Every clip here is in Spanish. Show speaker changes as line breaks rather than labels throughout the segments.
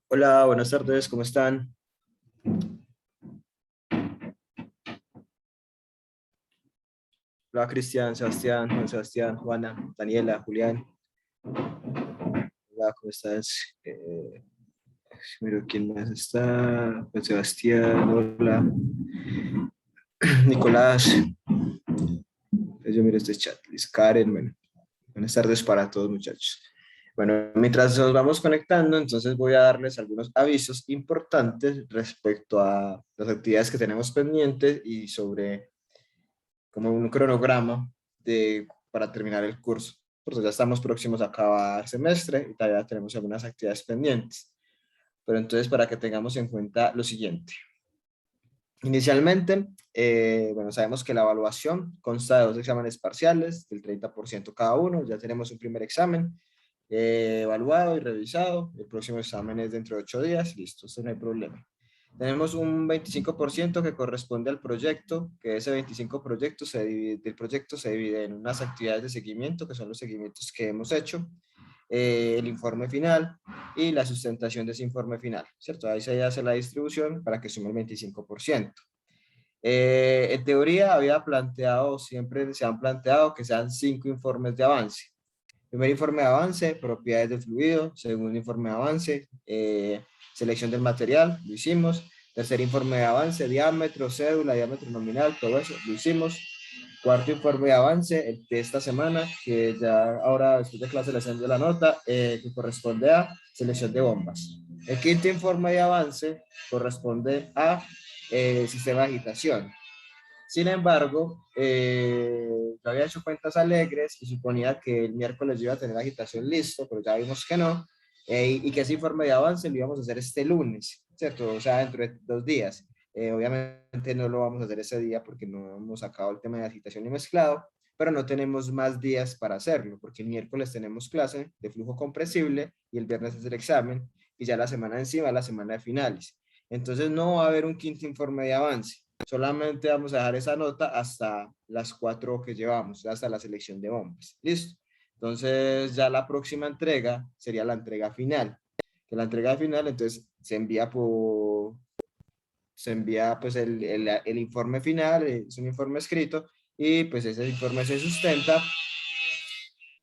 Hola, buenas tardes, ¿cómo están? Hola, Cristian, Sebastián, Juan Sebastián, Juana, Daniela, Julián. Hola, ¿cómo estás? Miro quién más está. Juan Sebastián, hola. Nicolás. Yo miro este chat. Liz Karen, bueno. Buenas tardes para todos, muchachos. Bueno, mientras nos vamos conectando, entonces voy a darles algunos avisos importantes respecto a las actividades que tenemos pendientes y sobre como un cronograma para terminar el curso. Porque ya estamos próximos a acabar semestre y todavía tenemos algunas actividades pendientes. Pero entonces, para que tengamos en cuenta lo siguiente. Inicialmente, bueno, sabemos que la evaluación consta de 2 exámenes parciales, del 30% cada uno. Ya tenemos un primer examen evaluado y revisado. El próximo examen es dentro de 8 días. Listo, eso no hay problema. Tenemos un 25% que corresponde al proyecto, que ese 25% del proyecto se divide en unas actividades de seguimiento, que son los seguimientos que hemos hecho, el informe final y la sustentación de ese informe final, ¿cierto? Ahí se hace la distribución para que sume el 25%. En teoría siempre se han planteado que sean 5 informes de avance. Primer informe de avance, propiedades del fluido. Segundo informe de avance, selección del material, lo hicimos. Tercer informe de avance, diámetro, cédula, diámetro nominal, todo eso, lo hicimos. Cuarto informe de avance, el de esta semana, que ya ahora después de clase les envío la nota, que corresponde a selección de bombas. El quinto informe de avance corresponde a sistema de agitación. Sin embargo, yo había hecho cuentas alegres y suponía que el miércoles yo iba a tener la agitación listo, pero ya vimos que no, y que ese informe de avance lo íbamos a hacer este lunes, ¿cierto? O sea, dentro de 2 días. Obviamente no lo vamos a hacer ese día porque no hemos sacado el tema de agitación y mezclado, pero no tenemos más días para hacerlo, porque el miércoles tenemos clase de flujo compresible y el viernes es el examen, y ya la semana encima, la semana de finales. Entonces no va a haber un quinto informe de avance. Solamente vamos a dejar esa nota hasta las 4 que llevamos, hasta la selección de bombas. ¿Listo? Entonces ya la próxima entrega sería la entrega final. Que la entrega final entonces se envía pues el informe final, es un informe escrito y pues ese informe se sustenta.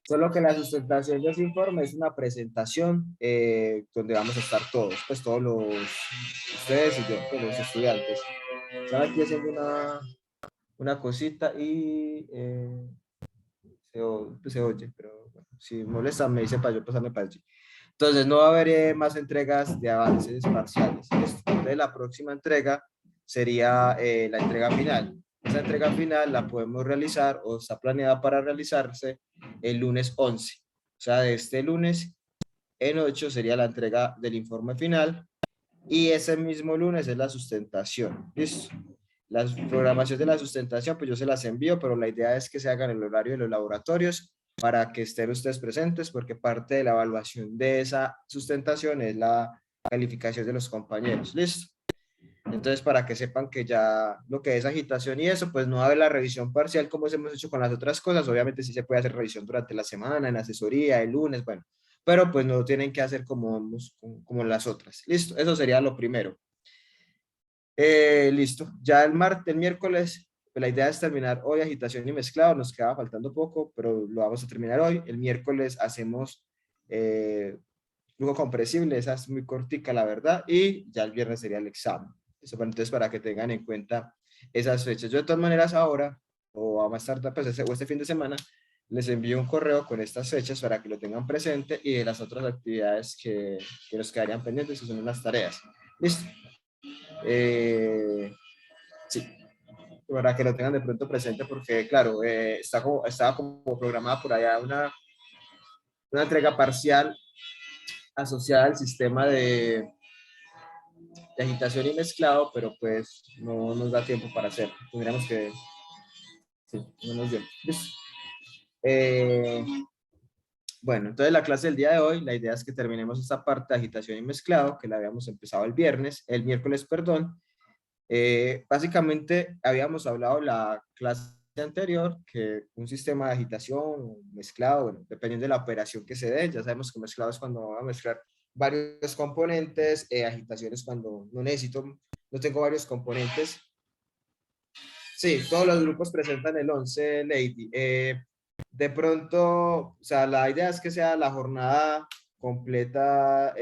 Solo que la sustentación de ese informe es una presentación donde vamos a estar todos, pues todos ustedes y yo, pues los estudiantes. Están aquí haciendo una cosita y se oye, pero bueno, si molesta me dice para yo pasarme para allí. Entonces no va a haber más entregas de avances parciales. Entonces la próxima entrega sería la entrega final. Esa entrega final la podemos realizar o está planeada para realizarse el lunes 11. O sea, de este lunes en 8 sería la entrega del informe final y ese mismo lunes es la sustentación. ¿Listo? Las programaciones de la sustentación, pues yo se las envío, pero la idea es que se hagan en el horario de los laboratorios para que estén ustedes presentes, porque parte de la evaluación de esa sustentación es la calificación de los compañeros. ¿Listo? Entonces, para que sepan que ya lo que es agitación y eso, pues no va a haber la revisión parcial como hemos hecho con las otras cosas. Obviamente sí se puede hacer revisión durante la semana, en asesoría, el lunes, bueno, pero pues no tienen que hacer como las otras. ¿Listo? Eso sería lo primero. Listo. Ya el miércoles, pues la idea es terminar hoy agitación y mezclado. Nos queda faltando poco, pero lo vamos a terminar hoy. El miércoles hacemos flujo compresible, esa es muy cortica, la verdad. Y ya el viernes sería el examen. Eso, entonces, para que tengan en cuenta esas fechas. Yo de todas maneras ahora, o a más tarde, pues o este fin de semana, les envío un correo con estas fechas para que lo tengan presente y de las otras actividades que nos quedarían pendientes, que son unas tareas. ¿Listo? Sí, para que lo tengan de pronto presente porque, claro, estaba como programada por allá una entrega parcial asociada al sistema de agitación y mezclado, pero pues no nos da tiempo para hacerlo. Tendríamos que, sí, no nos dio. Eh, bueno, entonces la clase del día de hoy, la idea es que terminemos esta parte de agitación y mezclado, que la habíamos empezado el miércoles, perdón. Básicamente habíamos hablado la clase anterior, que un sistema de agitación o mezclado, bueno, dependiendo de la operación que se dé, ya sabemos que mezclado es cuando va a mezclar varios componentes, agitación es cuando no necesito, no tengo varios componentes. Sí, todos los grupos presentan el 11, Lady. De pronto, o sea, la idea es que sea la jornada completa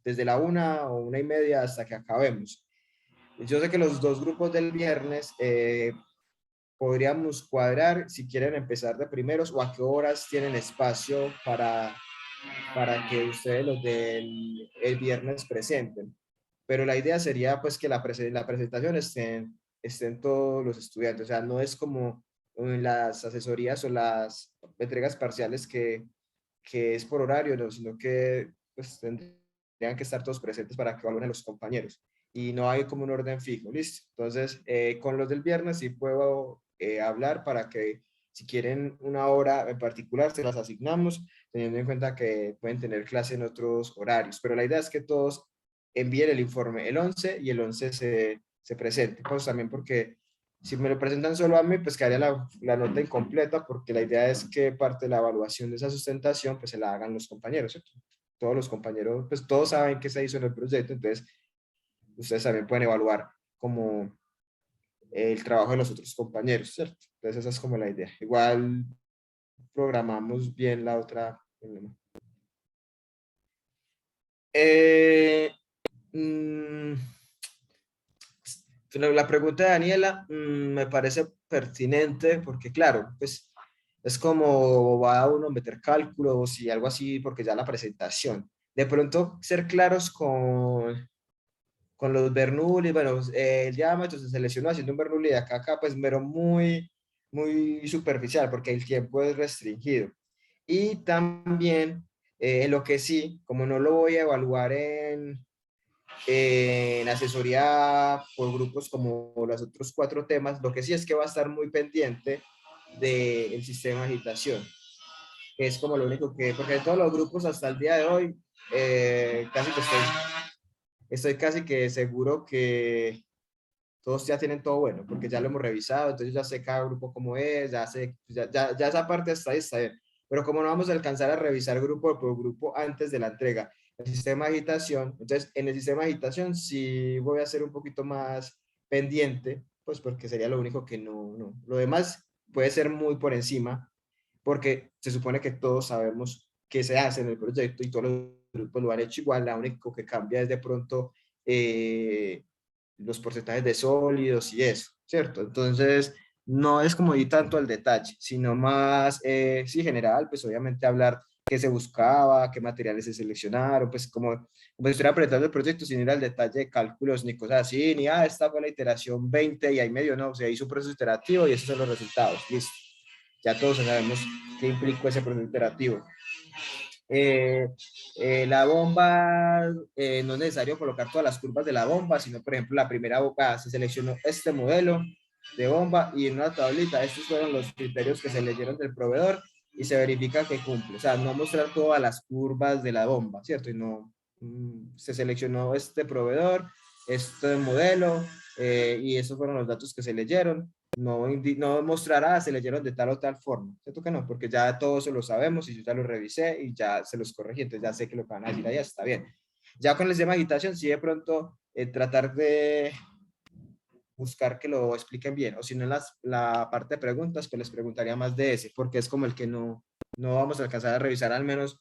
desde la 1 o 1:30 hasta que acabemos. Yo sé que los dos grupos del viernes podríamos cuadrar si quieren empezar de primeros o a qué horas tienen espacio para que ustedes los del el viernes presenten. Pero la idea sería pues que la presentación estén todos los estudiantes, o sea, no es como en las asesorías o las entregas parciales que es por horario, no, sino que pues tendrían que estar todos presentes para que evalúen a los compañeros. Y no hay como un orden fijo, ¿listo? Entonces, con los del viernes sí puedo hablar para que si quieren una hora en particular, se las asignamos, teniendo en cuenta que pueden tener clase en otros horarios. Pero la idea es que todos envíen el informe el 11 y el 11 se presente. Pues también porque si me lo presentan solo a mí, pues quedaría la nota incompleta, porque la idea es que parte de la evaluación de esa sustentación, pues se la hagan los compañeros, ¿cierto? Todos los compañeros, pues todos saben qué se hizo en el proyecto, entonces ustedes también pueden evaluar como el trabajo de los otros compañeros, ¿cierto? Entonces esa es como la idea. Igual programamos bien la otra. Eh, mm, la pregunta de Daniela me parece pertinente porque, claro, pues es como va uno a meter cálculos y algo así, porque ya la presentación. De pronto, ser claros con los Bernoulli, bueno, el diámetro se seleccionó haciendo un Bernoulli de acá a acá, pues, pero muy superficial, porque el tiempo es restringido. Y también, lo que sí, como no lo voy a evaluar en asesoría por grupos como los otros 4 temas, lo que sí es que va a estar muy pendiente del sistema de agitación, que es como lo único que, porque de todos los grupos hasta el día de hoy, casi que estoy casi que seguro que todos ya tienen todo bueno, porque ya lo hemos revisado, entonces ya sé cada grupo cómo es, ya sé, ya esa parte está bien. Pero como no vamos a alcanzar a revisar grupo por grupo antes de la entrega, el sistema de agitación, entonces en el sistema de agitación sí voy a ser un poquito más pendiente, pues porque sería lo único que no. Lo demás puede ser muy por encima, porque se supone que todos sabemos qué se hace en el proyecto y todos los grupos lo han hecho igual, lo único que cambia es de pronto los porcentajes de sólidos y eso, ¿cierto? Entonces, no es como ir tanto al detalle, sino más, sí, general, pues obviamente hablar qué se buscaba, qué materiales se seleccionaron, pues como si estuviera presentando el proyecto sin ir al detalle de cálculos ni cosas así, ni, esta fue la iteración 20 y ahí medio, no, o sea, hizo un proceso iterativo y esos son los resultados, listo. Ya todos sabemos qué implicó ese proceso iterativo. Eh, la bomba, no es necesario colocar todas las curvas de la bomba, sino, por ejemplo, la primera bomba se seleccionó este modelo de bomba y en una tablita, estos fueron los criterios que se leyeron del proveedor y se verifica que cumple. O sea, no mostrar todas las curvas de la bomba, ¿cierto? Y no, se seleccionó este proveedor, este modelo, y esos fueron los datos que se leyeron. No mostrará, se leyeron de tal o tal forma. ¿Cierto que no? Porque ya todo eso lo sabemos y yo ya lo revisé y ya se los corregí, entonces ya sé que lo que van a decir allá está bien. Ya con el tema de agitación, sí de pronto tratar de buscar que lo expliquen bien, o si no en la parte de preguntas, pues les preguntaría más de ese, porque es como el que no vamos a alcanzar a revisar al menos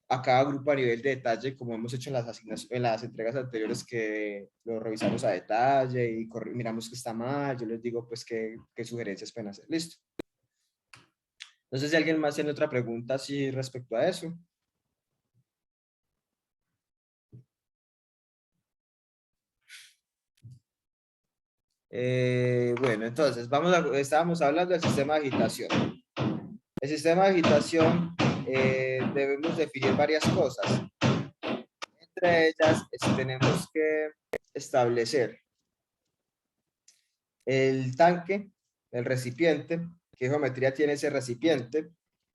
a cada grupo a nivel de detalle, como hemos hecho en las entregas anteriores que lo revisamos a detalle y miramos que está mal, yo les digo pues qué sugerencias pueden hacer. Listo. No sé si alguien más tiene otra pregunta así respecto a eso. Bueno, entonces estábamos hablando del sistema de agitación. El sistema de agitación debemos definir varias cosas. Entre ellas tenemos que establecer el tanque, el recipiente, qué geometría tiene ese recipiente.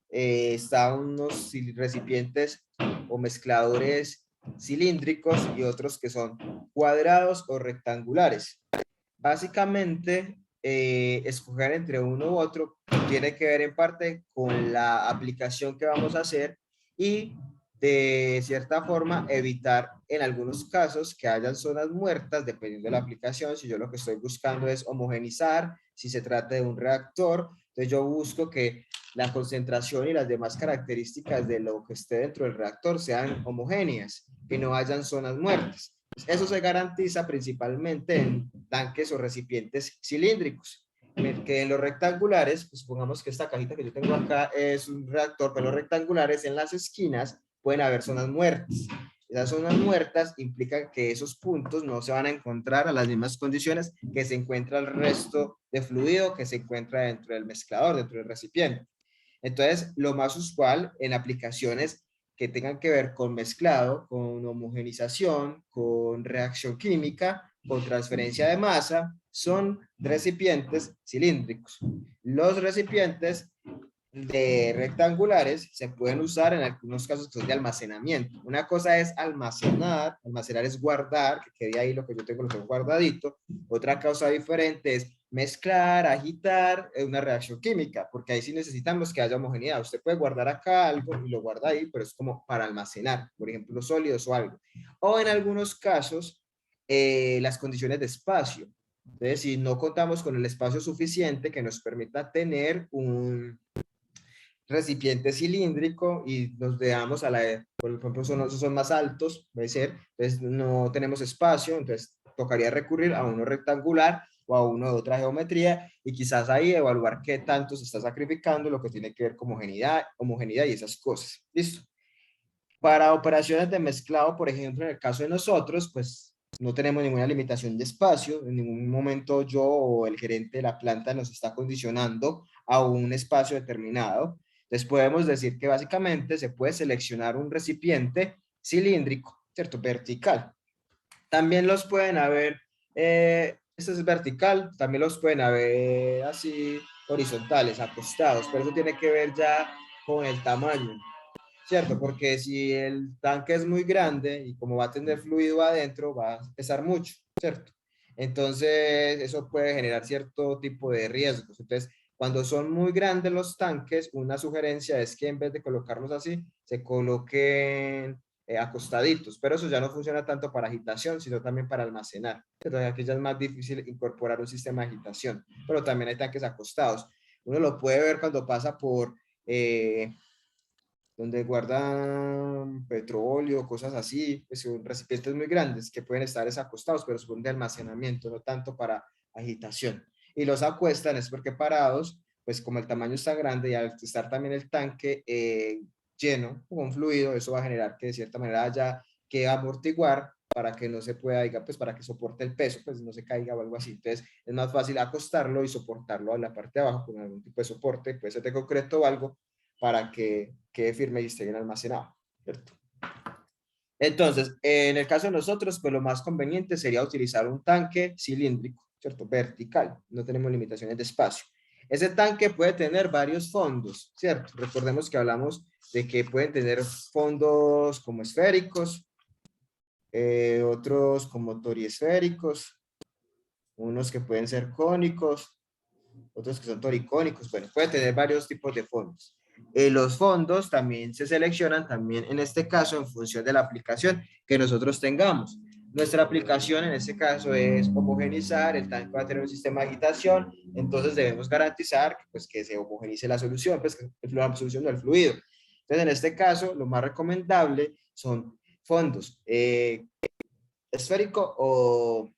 Está unos recipientes o mezcladores cilíndricos y otros que son cuadrados o rectangulares. Básicamente, escoger entre uno u otro tiene que ver en parte con la aplicación que vamos a hacer y de cierta forma evitar en algunos casos que hayan zonas muertas dependiendo de la aplicación. Si yo lo que estoy buscando es homogenizar, si se trata de un reactor, entonces yo busco que la concentración y las demás características de lo que esté dentro del reactor sean homogéneas, que no hayan zonas muertas. Eso se garantiza principalmente en tanques o recipientes cilíndricos, que en los rectangulares, pues supongamos que esta cajita que yo tengo acá es un reactor, pero los rectangulares en las esquinas pueden haber zonas muertas. Esas zonas muertas implican que esos puntos no se van a encontrar a las mismas condiciones que se encuentra el resto de fluido que se encuentra dentro del mezclador, dentro del recipiente. Entonces, lo más usual en aplicaciones que tengan que ver con mezclado, con homogenización, con reacción química, con transferencia de masa, son recipientes cilíndricos. Los recipientes de rectangulares se pueden usar en algunos casos que son de almacenamiento. Una cosa es almacenar, almacenar es guardar, que quede ahí lo que yo tengo, lo tengo guardadito. Otra cosa diferente es mezclar, agitar, una reacción química, porque ahí sí necesitamos que haya homogeneidad. Usted puede guardar acá algo y lo guarda ahí, pero es como para almacenar, por ejemplo, los sólidos o algo. O en algunos casos, las condiciones de espacio. Entonces, si no contamos con el espacio suficiente que nos permita tener un recipiente cilíndrico y nos dejamos a la, por ejemplo, son más altos, puede ser, entonces no tenemos espacio, entonces tocaría recurrir a uno rectangular o a uno de otra geometría y quizás ahí evaluar qué tanto se está sacrificando lo que tiene que ver con homogeneidad y esas cosas. ¿Listo? Para operaciones de mezclado, por ejemplo, en el caso de nosotros, pues no tenemos ninguna limitación de espacio, en ningún momento yo o el gerente de la planta nos está condicionando a un espacio determinado. Entonces podemos decir que básicamente se puede seleccionar un recipiente cilíndrico, ¿cierto? Vertical. También los pueden haber, este es vertical, también los pueden haber así horizontales, acostados, pero eso tiene que ver ya con el tamaño. ¿Cierto? Porque si el tanque es muy grande y como va a tener fluido adentro, va a pesar mucho, ¿cierto? Entonces, eso puede generar cierto tipo de riesgos. Entonces, cuando son muy grandes los tanques, una sugerencia es que en vez de colocarlos así, se coloquen acostaditos, pero eso ya no funciona tanto para agitación, sino también para almacenar. Entonces, aquí ya es más difícil incorporar un sistema de agitación, pero también hay tanques acostados. Uno lo puede ver cuando pasa por donde guardan petróleo, cosas así, pues son recipientes muy grandes que pueden estar acostados, pero son de almacenamiento, no tanto para agitación. Y los acuestan es porque parados, pues como el tamaño está grande y al estar también el tanque lleno con fluido, eso va a generar que de cierta manera haya que amortiguar para que no se pueda, diga, pues para que soporte el peso, pues no se caiga o algo así. Entonces es más fácil acostarlo y soportarlo a la parte de abajo con algún tipo de soporte, puede ser de concreto o algo, para que quede firme y esté bien almacenado, ¿cierto? Entonces, en el caso de nosotros, pues lo más conveniente sería utilizar un tanque cilíndrico, ¿cierto? Vertical, no tenemos limitaciones de espacio. Ese tanque puede tener varios fondos, ¿cierto? Recordemos que hablamos de que pueden tener fondos como esféricos, otros como toriesféricos, unos que pueden ser cónicos, otros que son toricónicos, bueno, puede tener varios tipos de fondos. Los fondos también se seleccionan también en este caso en función de la aplicación que nosotros tengamos. Nuestra aplicación en este caso es homogenizar, el tanque va a tener un sistema de agitación, entonces debemos garantizar pues, que se homogenice la solución, pues que la solución del fluido. Entonces en este caso lo más recomendable son fondos esférico o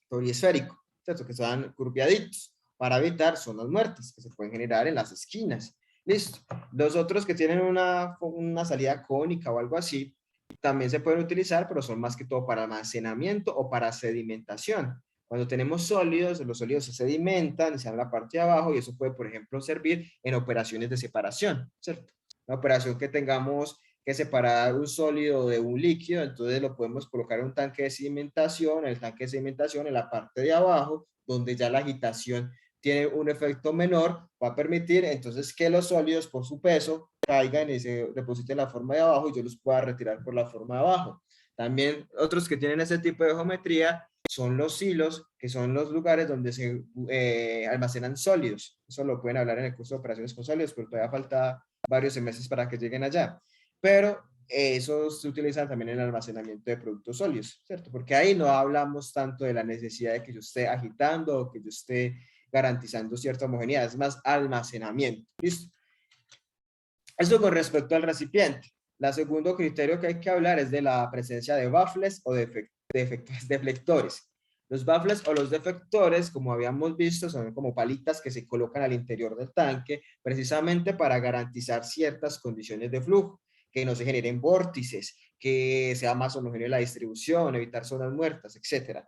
poliesférico, ¿cierto? Que sean curviaditos para evitar zonas muertas que se pueden generar en las esquinas. Listo. Los otros que tienen una salida cónica o algo así, también se pueden utilizar, pero son más que todo para almacenamiento o para sedimentación. Cuando tenemos sólidos, los sólidos se sedimentan y se dan la parte de abajo y eso puede, por ejemplo, servir en operaciones de separación, ¿cierto? Una operación que tengamos que separar un sólido de un líquido, entonces lo podemos colocar en un tanque de sedimentación, el tanque de sedimentación en la parte de abajo, donde ya la agitación tiene un efecto menor, va a permitir entonces que los sólidos por su peso caigan y se depositen en la forma de abajo y yo los pueda retirar por la forma de abajo. También otros que tienen ese tipo de geometría son los silos, que son los lugares donde se almacenan sólidos. Eso lo pueden hablar en el curso de operaciones con sólidos, pero todavía falta varios semestres para que lleguen allá. Pero esos se utilizan también en el almacenamiento de productos sólidos, ¿cierto? Porque ahí no hablamos tanto de la necesidad de que yo esté agitando o que yo esté garantizando cierta homogeneidad, es más almacenamiento. ¿Listo? Esto con respecto al recipiente. El segundo criterio que hay que hablar es de la presencia de baffles o deflectores. Los baffles o los deflectores, como habíamos visto, son como palitas que se colocan al interior del tanque precisamente para garantizar ciertas condiciones de flujo, que no se generen vórtices, que sea más homogénea la distribución, evitar zonas muertas, etc.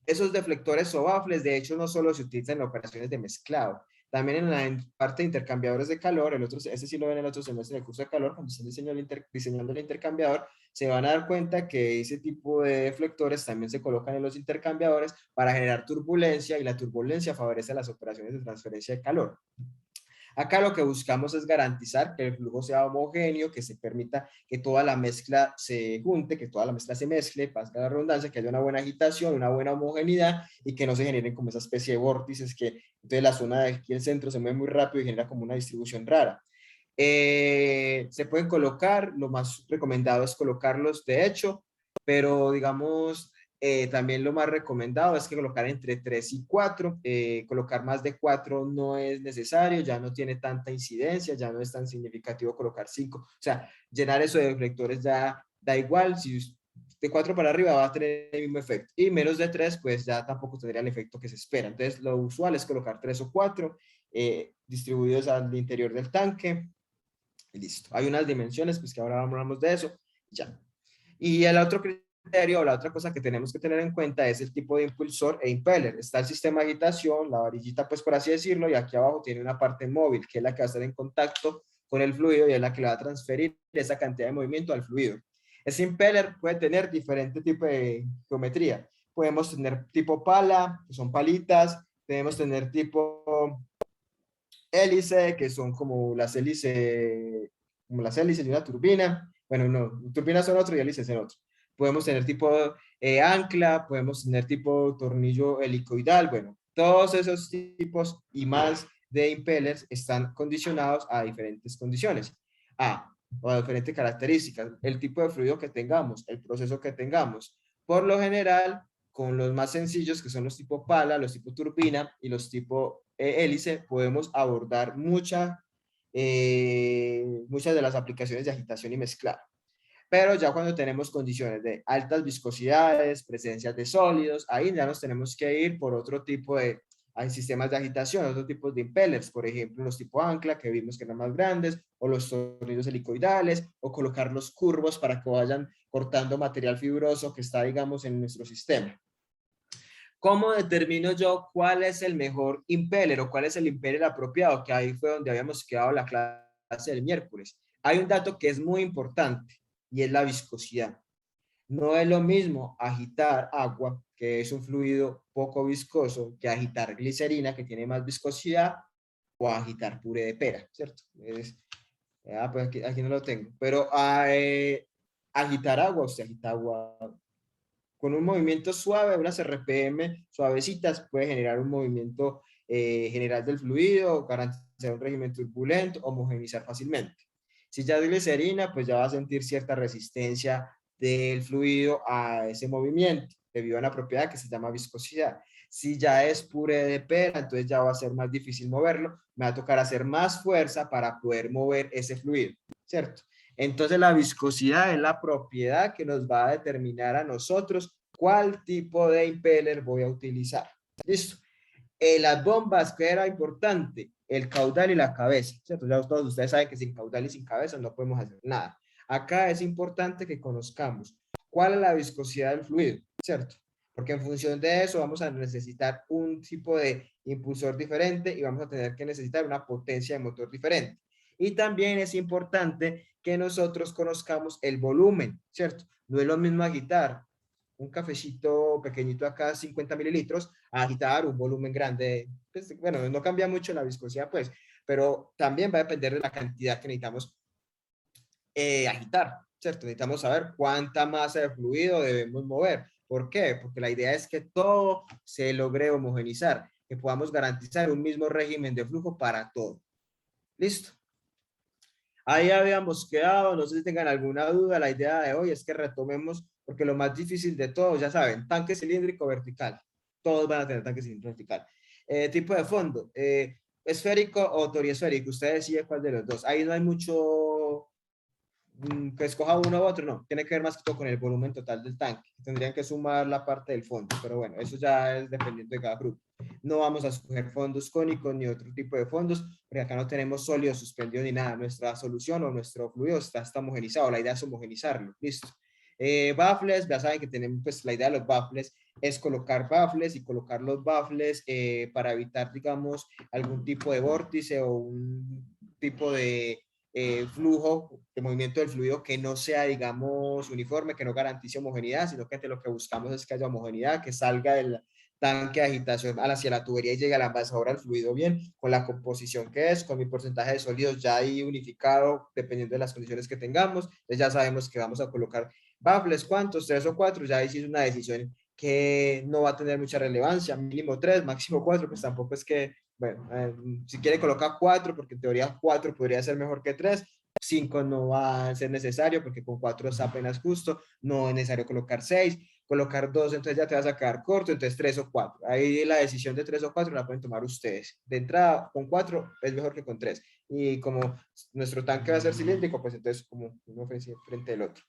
Esos deflectores o baffles, de hecho, no solo se utilizan en operaciones de mezclado, también en la parte de intercambiadores de calor, ese sí lo ven en el otro semestre en el curso de calor, cuando están diseñando el intercambiador, se van a dar cuenta que ese tipo de deflectores también se colocan en los intercambiadores para generar turbulencia, y la turbulencia favorece las operaciones de transferencia de calor. Acá lo que buscamos es garantizar que el flujo sea homogéneo, que se permita que toda la mezcla se junte, que toda la mezcla se mezcle, pasa la redundancia, que haya una buena agitación, una buena homogeneidad y que no se generen como esa especie de vórtices que entonces la zona de aquí el centro se mueve muy rápido y genera como una distribución rara. Se pueden colocar, lo más recomendado es colocarlos de hecho, pero digamos, también lo más recomendado es que colocar entre 3 y 4, colocar más de 4 no es necesario, ya no tiene tanta incidencia, ya no es tan significativo colocar 5, o sea, llenar eso de reflectores ya da igual, si de 4 para arriba va a tener el mismo efecto, y menos de 3 pues ya tampoco tendría el efecto que se espera, entonces lo usual es colocar 3 o 4 distribuidos al interior del tanque, y listo. Hay unas dimensiones, pues que ahora hablamos de eso, ya. Y el otro criterio, o la otra cosa que tenemos que tener en cuenta es el tipo de impulsor e impeller. Está el sistema de agitación, la varillita, pues por así decirlo, y aquí abajo tiene una parte móvil, que es la que va a estar en contacto con el fluido y es la que le va a transferir esa cantidad de movimiento al fluido. Ese impeller puede tener diferente tipo de geometría. Podemos tener tipo pala, que son palitas, podemos tener tipo hélice, que son como las hélices de una turbina. Bueno, no, turbinas son otro y hélices son otro. Podemos tener tipo ancla, podemos tener tipo tornillo helicoidal. Bueno, todos esos tipos y más de impellers están condicionados a diferentes condiciones. O a diferentes características. El tipo de fluido que tengamos, el proceso que tengamos. Por lo general, con los más sencillos, que son los tipo pala, los tipo turbina y los tipo hélice, podemos abordar muchas de las aplicaciones de agitación y mezclado. Pero ya cuando tenemos condiciones de altas viscosidades, presencias de sólidos, ahí ya nos tenemos que ir por otro tipo de hay sistemas de agitación, otros tipos de impellers, por ejemplo, los tipo ancla, que vimos que eran más grandes, o los tornillos helicoidales, o colocar los curvos para que vayan cortando material fibroso que está, digamos, en nuestro sistema. ¿Cómo determino yo cuál es el mejor impeller o cuál es el impeller apropiado? Que ahí fue donde habíamos quedado la clase del miércoles. Hay un dato que es muy importante y es la viscosidad. No es lo mismo agitar agua, que es un fluido poco viscoso, que agitar glicerina, que tiene más viscosidad, o agitar puré de pera, ¿cierto? Pues aquí no lo tengo. Pero agitar agua, usted agita agua con un movimiento suave, unas RPM suavecitas, puede generar un movimiento general del fluido, garantizar un régimen turbulento, homogeneizar fácilmente. Si ya es glicerina, pues ya va a sentir cierta resistencia del fluido a ese movimiento, debido a una propiedad que se llama viscosidad. Si ya es puré de pera, entonces ya va a ser más difícil moverlo, me va a tocar hacer más fuerza para poder mover ese fluido, ¿cierto? Entonces la viscosidad es la propiedad que nos va a determinar a nosotros cuál tipo de impeller voy a utilizar. ¿Listo? Las bombas, que era importante, el caudal y la cabeza, ¿cierto? Ya todos ustedes saben que sin caudal y sin cabeza no podemos hacer nada. Acá es importante que conozcamos cuál es la viscosidad del fluido, ¿cierto? Porque en función de eso vamos a necesitar un tipo de impulsor diferente y vamos a tener que necesitar una potencia de motor diferente. Y también es importante que nosotros conozcamos el volumen, ¿cierto? No es lo mismo agitar un cafecito pequeñito acá, 50 mililitros, a agitar un volumen grande. Pues, bueno, no cambia mucho la viscosidad, pues, pero también va a depender de la cantidad que necesitamos agitar, ¿cierto? Necesitamos saber cuánta masa de fluido debemos mover. ¿Por qué? Porque la idea es que todo se logre homogenizar, que podamos garantizar un mismo régimen de flujo para todo. ¿Listo? Ahí habíamos quedado, no sé si tengan alguna duda, la idea de hoy es que retomemos, porque lo más difícil de todo, ya saben, tanque cilíndrico vertical, todos van a tener tanque cilíndrico vertical. Tipo de fondo, esférico o toriesférico, usted decide cuál de los dos. Ahí no hay mucho que escoja uno u otro, no, tiene que ver más que todo con el volumen total del tanque. Tendrían que sumar la parte del fondo, pero bueno, eso ya es dependiendo de cada grupo. No vamos a escoger fondos cónicos ni otro tipo de fondos, porque acá no tenemos sólidos suspendidos ni nada. Nuestra solución o nuestro fluido está homogenizado, la idea es homogenizarlo, listo. Baffles, ya saben que tenemos, pues la idea de los baffles es colocar baffles y colocar los baffles para evitar, digamos, algún tipo de vórtice o un tipo de flujo, de movimiento del fluido que no sea, digamos, uniforme, que no garantice homogeneidad, sino que lo que buscamos es que haya homogeneidad, que salga del tanque de agitación hacia la tubería y llegue a la envasadora el fluido bien, con la composición que es, con mi porcentaje de sólidos ya ahí unificado, dependiendo de las condiciones que tengamos. Entonces ya sabemos que vamos a colocar baffles, ¿cuántos? 3 o 4, ya ahí sí es una decisión que no va a tener mucha relevancia, mínimo 3, máximo 4, pues tampoco es que bueno, si quiere colocar 4, porque en teoría 4 podría ser mejor que 3. 5 no va a ser necesario porque con 4 está apenas justo. No es necesario colocar 6. Colocar 2, entonces ya te vas a quedar corto. Entonces 3 o 4. Ahí la decisión de 3 o 4 la pueden tomar ustedes. De entrada, con 4 es mejor que con 3. Y como nuestro tanque va a ser cilíndrico, pues entonces como uno frente al otro.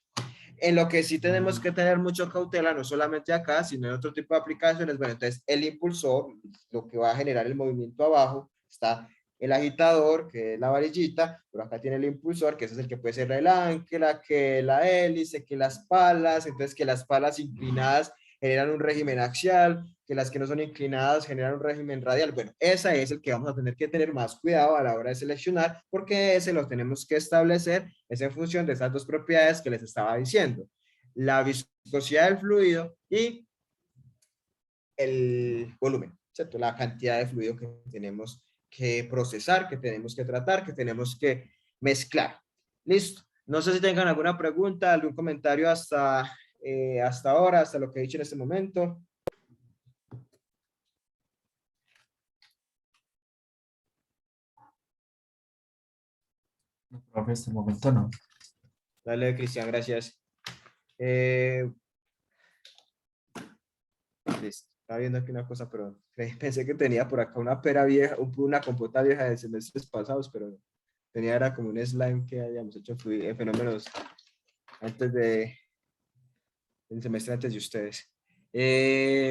En lo que sí tenemos que tener mucho cautela, no solamente acá, sino en otro tipo de aplicaciones. Bueno, entonces el impulsor, lo que va a generar el movimiento abajo, está el agitador, que es la varillita, pero acá tiene el impulsor, que ese es el que puede ser el ancla, que la hélice, que las palas, entonces que las palas inclinadas generan un régimen axial, que las que no son inclinadas generan un régimen radial. Bueno, ese es el que vamos a tener más cuidado a la hora de seleccionar, porque ese lo tenemos que establecer, es en función de esas dos propiedades que les estaba diciendo, la viscosidad del fluido y el volumen, ¿cierto? La cantidad de fluido que tenemos que procesar, que tenemos que tratar, que tenemos que mezclar. Listo. No sé si tengan alguna pregunta, algún comentario hasta ahora, hasta lo que he dicho en este momento.
No, profe, hasta el momento no.
Dale, Cristian, gracias. Listo. Estaba viendo aquí una cosa, pero pensé que tenía por acá una pera vieja, una compota vieja de semestres pasados, pero tenía era como un slime que habíamos hecho fenómenos antes el semestre antes de ustedes.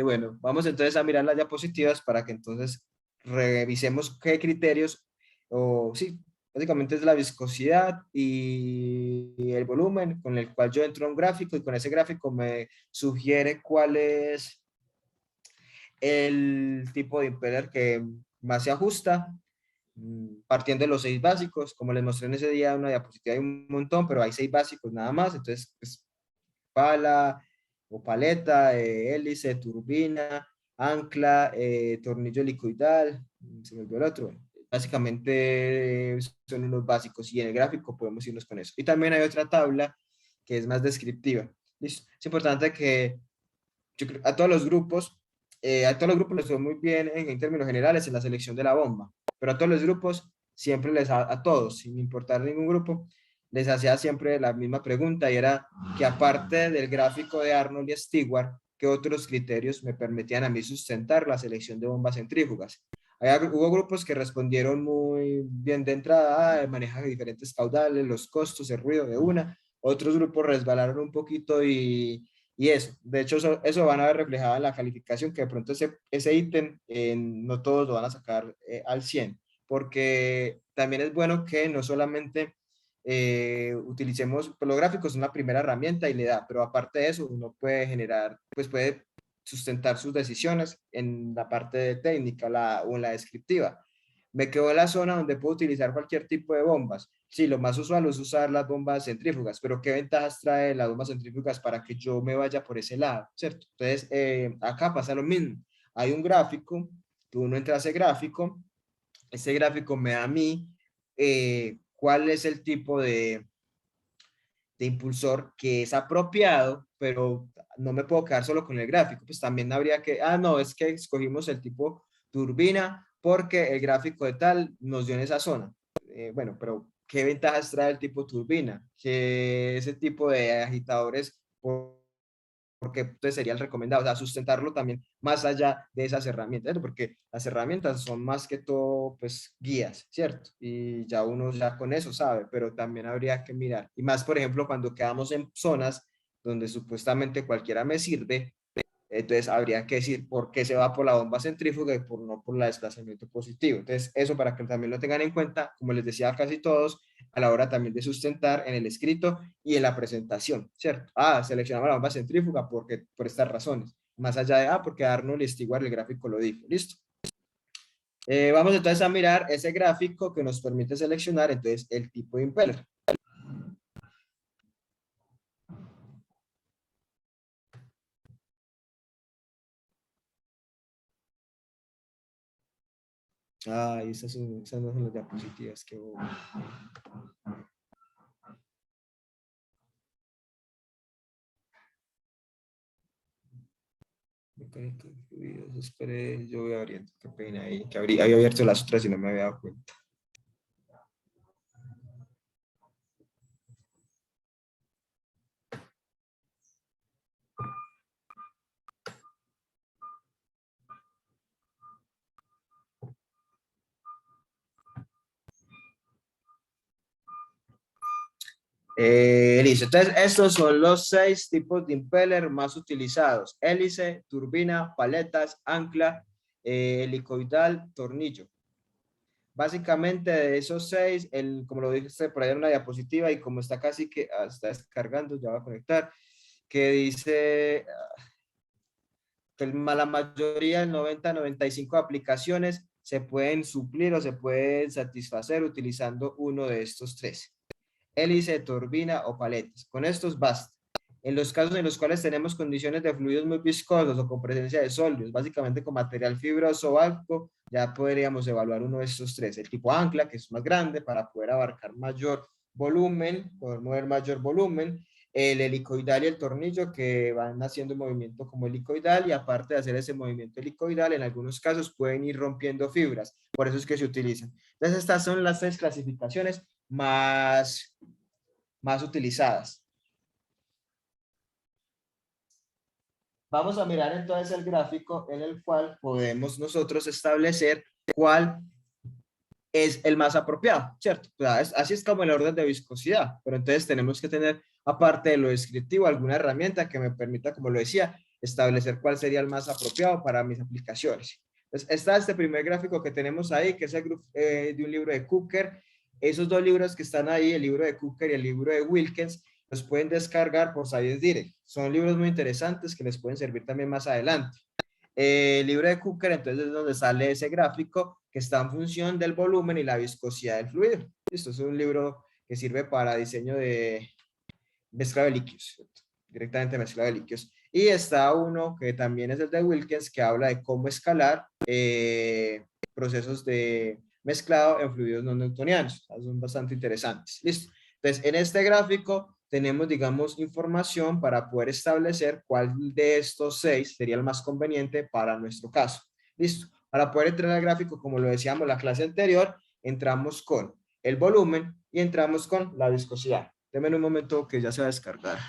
Bueno, vamos entonces a mirar las diapositivas para que entonces revisemos qué criterios, o sí, básicamente es la viscosidad y el volumen con el cual yo entro a un gráfico y con ese gráfico me sugiere cuál es el tipo de impeller que más se ajusta, partiendo de los 6 básicos. Como les mostré en ese día, una diapositiva hay un montón, pero hay 6 básicos nada más. Entonces, pues, pala o paleta, hélice, turbina, ancla, tornillo helicoidal, se me olvidó el otro. Bueno, básicamente son unos básicos y en el gráfico podemos irnos con eso. Y también hay otra tabla que es más descriptiva. ¿Listo? Es importante que yo creo, a todos los grupos les fue muy bien en términos generales en la selección de la bomba, pero a todos los grupos, siempre a todos, sin importar ningún grupo, les hacía siempre la misma pregunta y era que aparte del gráfico de Arnold y Stewart, ¿qué otros criterios me permitían a mí sustentar la selección de bombas centrífugas? Hubo grupos que respondieron muy bien de entrada, manejan diferentes caudales, los costos, el ruido de una. Otros grupos resbalaron un poquito y eso, de hecho, eso van a ver reflejado en la calificación, que de pronto ese ítem no todos lo van a sacar al 100 porque también es bueno que no solamente utilicemos, pues, los gráficos, es una primera herramienta y le da, pero aparte de eso, uno puede generar, pues puede sustentar sus decisiones en la parte de técnica o en la descriptiva. Me quedo en la zona donde puedo utilizar cualquier tipo de bombas. Sí, lo más usual es usar las bombas centrífugas, pero ¿qué ventajas trae las bombas centrífugas para que yo me vaya por ese lado? ¿Cierto? Entonces, acá pasa lo mismo. Hay un gráfico, que uno entra a ese gráfico me da a mí cuál es el tipo de impulsor que es apropiado, pero no me puedo quedar solo con el gráfico, pues también habría que, no, es que escogimos el tipo turbina porque el gráfico de tal nos dio en esa zona. Bueno, pero ¿qué ventajas trae el tipo turbina? Que ese tipo de agitadores, porque entonces sería el recomendado, o sea, sustentarlo también más allá de esas herramientas, ¿cierto? Porque las herramientas son más que todo, pues, guías, ¿cierto? Y ya uno ya con eso sabe, pero también habría que mirar. Y más, por ejemplo, cuando quedamos en zonas donde supuestamente cualquiera me sirve, entonces habría que decir por qué se va por la bomba centrífuga y por no por la desplazamiento positivo. Entonces, eso para que también lo tengan en cuenta, como les decía a casi todos, a la hora también de sustentar en el escrito y en la presentación, ¿cierto? Seleccionamos la bomba centrífuga porque, por estas razones. Más allá de, porque Arnold Stewart, el gráfico lo dijo. Listo. Vamos entonces a mirar ese gráfico que nos permite seleccionar entonces el tipo de impeller. Esas no son las diapositivas que... Mecánica de fluidos, espere, yo voy abriendo, qué pena ahí, que había abierto las otras y no me había dado cuenta. Listo, entonces estos son los 6 tipos de impeller más utilizados: hélice, turbina, paletas, ancla, helicoidal, tornillo. Básicamente de esos 6, como lo dije por ahí en una diapositiva y como está casi que está descargando, ya va a conectar, que dice que la mayoría, el 90-95 aplicaciones se pueden suplir o se pueden satisfacer utilizando uno de estos 3: hélice, turbina o paletas. Con estos basta. En los casos en los cuales tenemos condiciones de fluidos muy viscosos o con presencia de sólidos, básicamente con material fibroso o algo, ya podríamos evaluar uno de estos 3: el tipo ancla, que es más grande para poder abarcar mayor volumen, poder mover mayor volumen; el helicoidal y el tornillo, que van haciendo movimiento como helicoidal, y aparte de hacer ese movimiento helicoidal, en algunos casos pueden ir rompiendo fibras, por eso es que se utilizan. Entonces estas son las 3 clasificaciones más utilizadas. Vamos a mirar entonces el gráfico en el cual podemos nosotros establecer cuál es el más apropiado, ¿cierto? O sea, así es como el orden de viscosidad, pero entonces tenemos que tener, aparte de lo descriptivo, alguna herramienta que me permita, como lo decía, establecer cuál sería el más apropiado para mis aplicaciones. Entonces, está este primer gráfico que tenemos ahí, que es de un libro de Cooker. Esos 2 libros que están ahí, el libro de Cooker y el libro de Wilkins, los pueden descargar por Science Direct. Son libros muy interesantes que les pueden servir también más adelante. El libro de Cooker, entonces, es donde sale ese gráfico que está en función del volumen y la viscosidad del fluido. Esto es un libro que sirve para diseño de mezclado de líquidos, ¿cierto? Directamente mezclado de líquidos. Y está uno que también es el de Wilkins, que habla de cómo escalar procesos de mezclado en fluidos no newtonianos. Son bastante interesantes. Listo. Entonces, en este gráfico tenemos, digamos, información para poder establecer cuál de estos 6 sería el más conveniente para nuestro caso. Listo. Para poder entrar al gráfico, como lo decíamos en la clase anterior, entramos con el volumen y entramos con la viscosidad. Deme un momento que ya se va a descargar.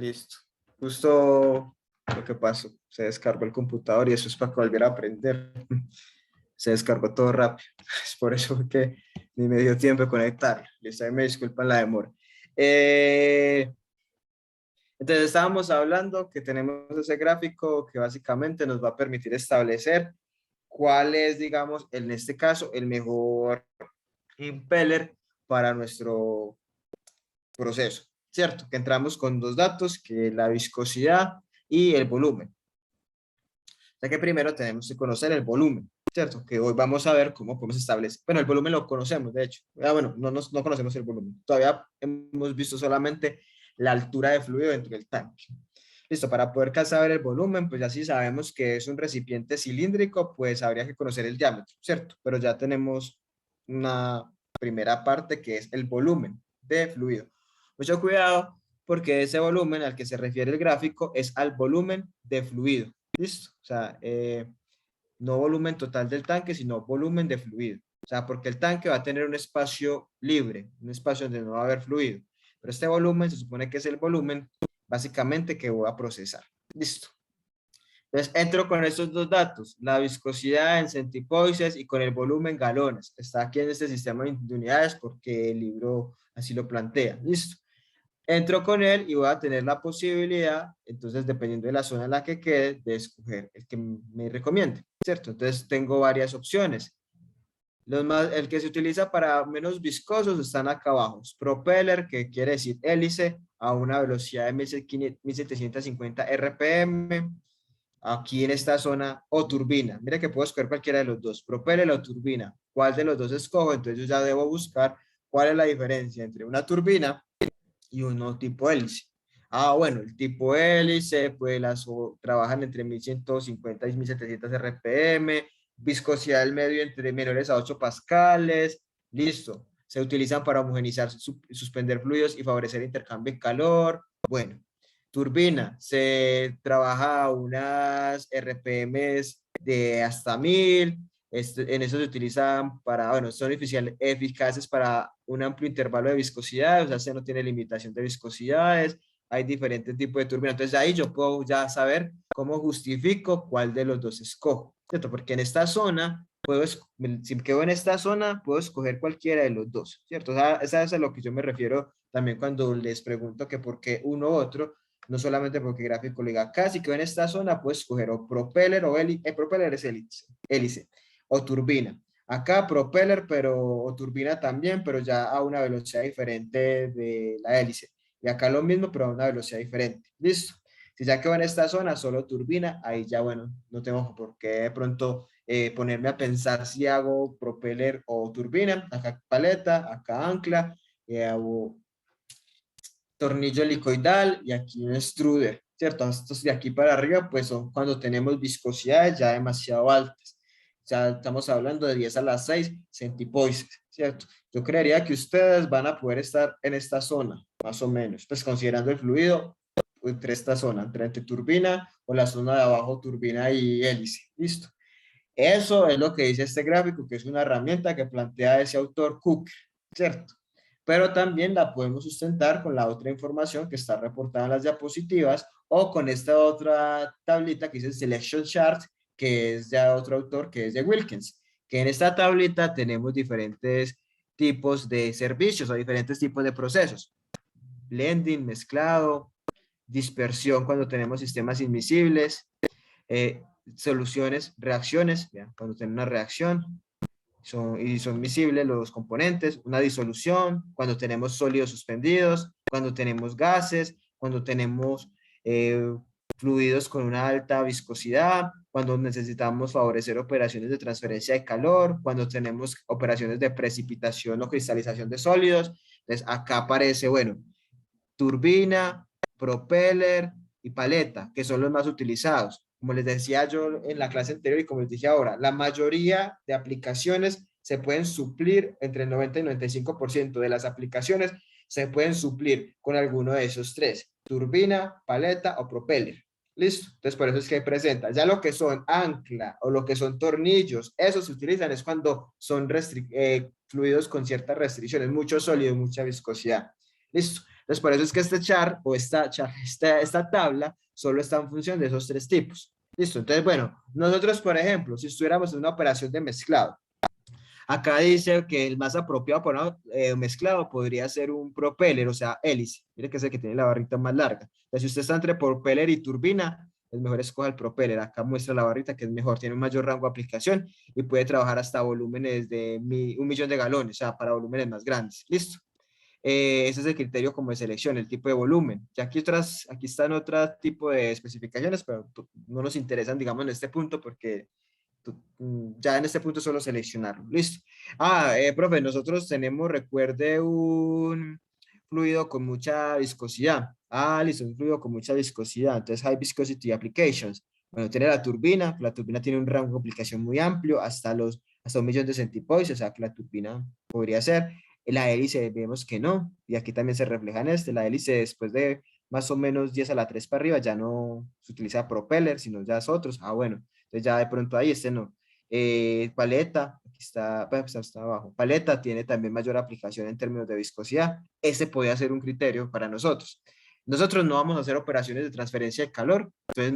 Listo. Justo lo que pasó. Se descargó el computador y eso es para que volviera a aprender. Se descargó todo rápido. Es por eso que ni me dio tiempo de conectar. Listo, ahí me disculpan la demora. Eh, entonces estábamos hablando que tenemos ese gráfico que básicamente nos va a permitir establecer cuál es, digamos, en este caso, el mejor impeller para nuestro proceso, ¿cierto? Que entramos con dos datos, que es la viscosidad y el volumen. O sea que primero tenemos que conocer el volumen, ¿cierto? Que hoy vamos a ver cómo podemos establecer. Bueno, el volumen lo conocemos, de hecho. Bueno, no conocemos el volumen. Todavía hemos visto solamente la altura de fluido dentro del tanque. Listo, para poder saber el volumen, pues ya si sabemos que es un recipiente cilíndrico, pues habría que conocer el diámetro, ¿cierto? Pero ya tenemos una primera parte que es el volumen de fluido. Mucho cuidado porque ese volumen al que se refiere el gráfico es al volumen de fluido. ¿Listo? O sea, no volumen total del tanque, sino volumen de fluido. O sea, porque el tanque va a tener un espacio libre, un espacio donde no va a haber fluido. Pero este volumen se supone que es el volumen básicamente que voy a procesar. Listo. Entonces entro con estos dos datos, la viscosidad en centipoises y con el volumen galones. Está aquí en este sistema de unidades porque el libro así lo plantea. Listo. Entro con él y voy a tener la posibilidad, entonces dependiendo de la zona en la que quede, de escoger el que me recomiende, ¿cierto? Entonces tengo varias opciones. El que se utiliza para menos viscosos están acá abajo. Propeller, que quiere decir hélice, a una velocidad de 1750 RPM. Aquí en esta zona, o turbina. Mira que puedo escoger cualquiera de los dos, propeller o turbina. ¿Cuál de los dos escojo? Entonces yo ya debo buscar cuál es la diferencia entre una turbina y uno tipo hélice. Bueno, el tipo hélice, pues trabajan entre 1150 y 1700 RPM, viscosidad del medio entre menores a 8 pascales, listo. Se utilizan para homogenizar, suspender fluidos y favorecer el intercambio de calor. Bueno, turbina, se trabaja a unas RPMs de hasta 1000. En eso se utilizan son eficaces para un amplio intervalo de viscosidad, o sea, se no tiene limitación de viscosidades, hay diferentes tipos de turbina. Entonces ahí yo puedo ya saber cómo justifico cuál de los dos escojo, ¿cierto? Porque en esta zona, si me quedo en esta zona, puedo escoger cualquiera de los dos, ¿cierto? O sea, esa es a lo que yo me refiero también cuando les pregunto que por qué uno u otro, no solamente porque el gráfico le diga acá, si quedo en esta zona, puedo escoger o propeller o hélice, propeller es hélice o turbina. Acá propeller, o turbina también, pero ya a una velocidad diferente de la hélice. Y acá lo mismo, pero a una velocidad diferente. Listo. Si ya quedó en esta zona, solo turbina, ahí ya, bueno, no tengo por qué de pronto ponerme a pensar si hago propeller o turbina. Acá paleta, acá ancla, hago tornillo helicoidal y aquí un extruder, ¿cierto? Estos de aquí para arriba, pues son cuando tenemos viscosidades ya demasiado altas. Ya estamos hablando de 10 a la 6 centipoises, ¿cierto? Yo creería que ustedes van a poder estar en esta zona, más o menos, pues considerando el fluido entre esta zona, entre turbina o la zona de abajo, turbina y hélice, ¿listo? Eso es lo que dice este gráfico, que es una herramienta que plantea ese autor Cook, ¿cierto? Pero también la podemos sustentar con la otra información que está reportada en las diapositivas o con esta otra tablita que dice Selection Chart, que es de otro autor, que es de Wilkins, que en esta tablita tenemos diferentes tipos de servicios o diferentes tipos de procesos. Blending, mezclado, dispersión cuando tenemos sistemas invisibles, soluciones, reacciones, ¿ya? Cuando tenemos una reacción, son visibles los componentes, una disolución, cuando tenemos sólidos suspendidos, cuando tenemos gases, cuando tenemos fluidos con una alta viscosidad, cuando necesitamos favorecer operaciones de transferencia de calor, cuando tenemos operaciones de precipitación o cristalización de sólidos. Entonces acá aparece, bueno, turbina, propeller y paleta, que son los más utilizados. Como les decía yo en la clase anterior y como les dije ahora, la mayoría de aplicaciones se pueden suplir, entre el 90 y 95% de las aplicaciones se pueden suplir con alguno de esos tres, turbina, paleta o propeller. Listo, entonces por eso es que presenta. Ya lo que son ancla o lo que son tornillos, esos se utilizan es cuando son fluidos con ciertas restricciones, mucho sólido, mucha viscosidad. Listo. Entonces, por eso es que este chart o esta tabla solo está en función de esos tres tipos. Listo. Entonces, bueno, nosotros, por ejemplo, si estuviéramos en una operación de mezclado, acá dice que el más apropiado para un mezclado podría ser un propeller, o sea, hélice. Mire que es el que tiene la barrita más larga. Entonces, si usted está entre propeller y turbina, es mejor escoger el propeller. Acá muestra la barrita que es mejor, tiene un mayor rango de aplicación y puede trabajar hasta volúmenes de 1.000.000 de galones, o sea, para volúmenes más grandes. Listo. Ese es el criterio como de selección, el tipo de volumen. Ya aquí están otro tipo de especificaciones, pero no nos interesan, digamos, en este punto porque ya en este punto solo seleccionarlo. Listo. Profe, nosotros tenemos, recuerde, un fluido con mucha viscosidad. Listo, un fluido con mucha viscosidad. Entonces, high viscosity applications. Bueno, tiene la turbina tiene un rango de aplicación muy amplio, hasta 1.000.000 de centipoise, o sea que la turbina podría ser. La hélice vemos que no, y aquí también se refleja en la hélice después de más o menos 10 a la 3 para arriba ya no se utiliza propeller, sino ya es otros. Bueno, entonces ya de pronto ahí no. Paleta, aquí está, pues, está abajo. Paleta tiene también mayor aplicación en términos de viscosidad. Ese podría ser un criterio para nosotros. Nosotros no vamos a hacer operaciones de transferencia de calor, entonces